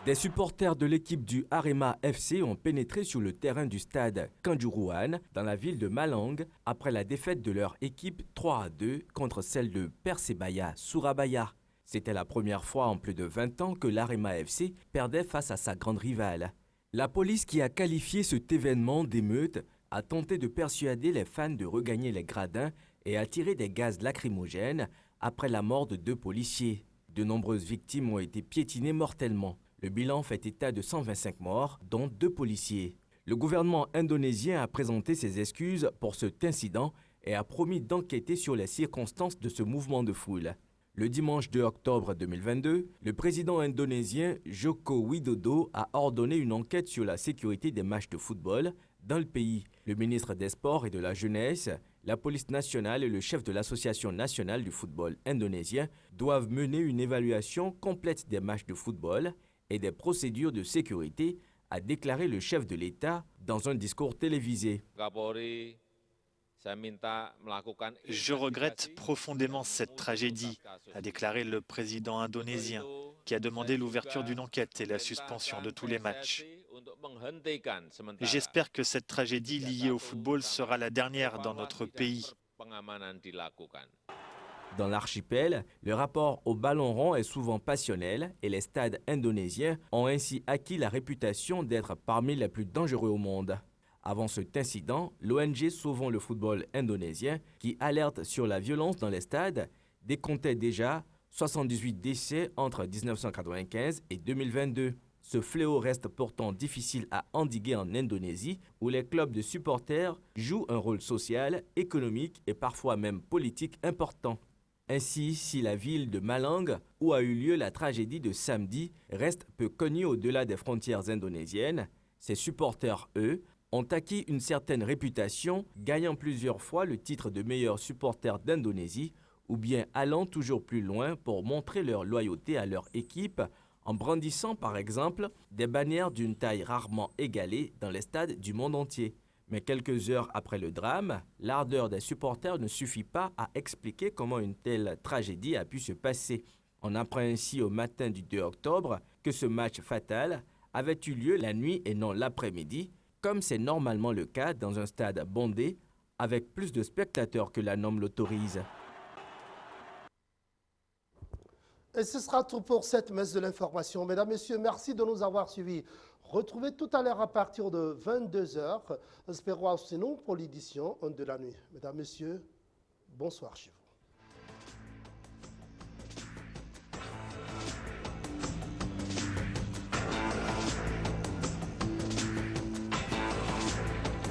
Des supporters de l'équipe du Arema FC ont pénétré sur le terrain du stade Kanjuruhan dans la ville de Malang après la défaite de leur équipe 3-2 contre celle de Persebaya Surabaya. C'était la première fois en plus de 20 ans que l'Arema FC perdait face à sa grande rivale. La police qui a qualifié cet événement d'émeute a tenté de persuader les fans de regagner les gradins et a tiré des gaz lacrymogènes après la mort de 2 policiers. De nombreuses victimes ont été piétinées mortellement. Le bilan fait état de 125 morts, dont 2 policiers. Le gouvernement indonésien a présenté ses excuses pour cet incident et a promis d'enquêter sur les circonstances de ce mouvement de foule. Le dimanche 2 octobre 2022, le président indonésien Joko Widodo a ordonné une enquête sur la sécurité des matchs de football dans le pays. Le ministre des Sports et de la Jeunesse, la police nationale et le chef de l'Association nationale du football indonésien doivent mener une évaluation complète des matchs de football et des procédures de sécurité, a déclaré le chef de l'État dans un discours télévisé. Je regrette profondément cette tragédie, a déclaré le président indonésien, qui a demandé l'ouverture d'une enquête et la suspension de tous les matchs. J'espère que cette tragédie liée au football sera la dernière dans notre pays. Dans l'archipel, le rapport au ballon rond est souvent passionnel et les stades indonésiens ont ainsi acquis la réputation d'être parmi les plus dangereux au monde. Avant cet incident, l'ONG Sauvons le football indonésien, qui alerte sur la violence dans les stades, décomptait déjà 78 décès entre 1995 et 2022. Ce fléau reste pourtant difficile à endiguer en Indonésie, où les clubs de supporters jouent un rôle social, économique et parfois même politique important. Ainsi, si la ville de Malang, où a eu lieu la tragédie de samedi, reste peu connue au-delà des frontières indonésiennes, ses supporters, eux, ont acquis une certaine réputation, gagnant plusieurs fois le titre de meilleur supporter d'Indonésie, ou bien allant toujours plus loin pour montrer leur loyauté à leur équipe, en brandissant par exemple des bannières d'une taille rarement égalée dans les stades du monde entier. Mais quelques heures après le drame, l'ardeur des supporters ne suffit pas à expliquer comment une telle tragédie a pu se passer. On apprend ainsi au matin du 2 octobre que ce match fatal avait eu lieu la nuit et non l'après-midi, comme c'est normalement le cas dans un stade bondé avec plus de spectateurs que la norme l'autorise. Et ce sera tout pour cette messe de l'information. Mesdames, Messieurs, merci de nous avoir suivis. Retrouvez tout à l'heure à partir de 22 h. Espérons sinon pour l'édition de la nuit. Mesdames, Messieurs, bonsoir chez vous.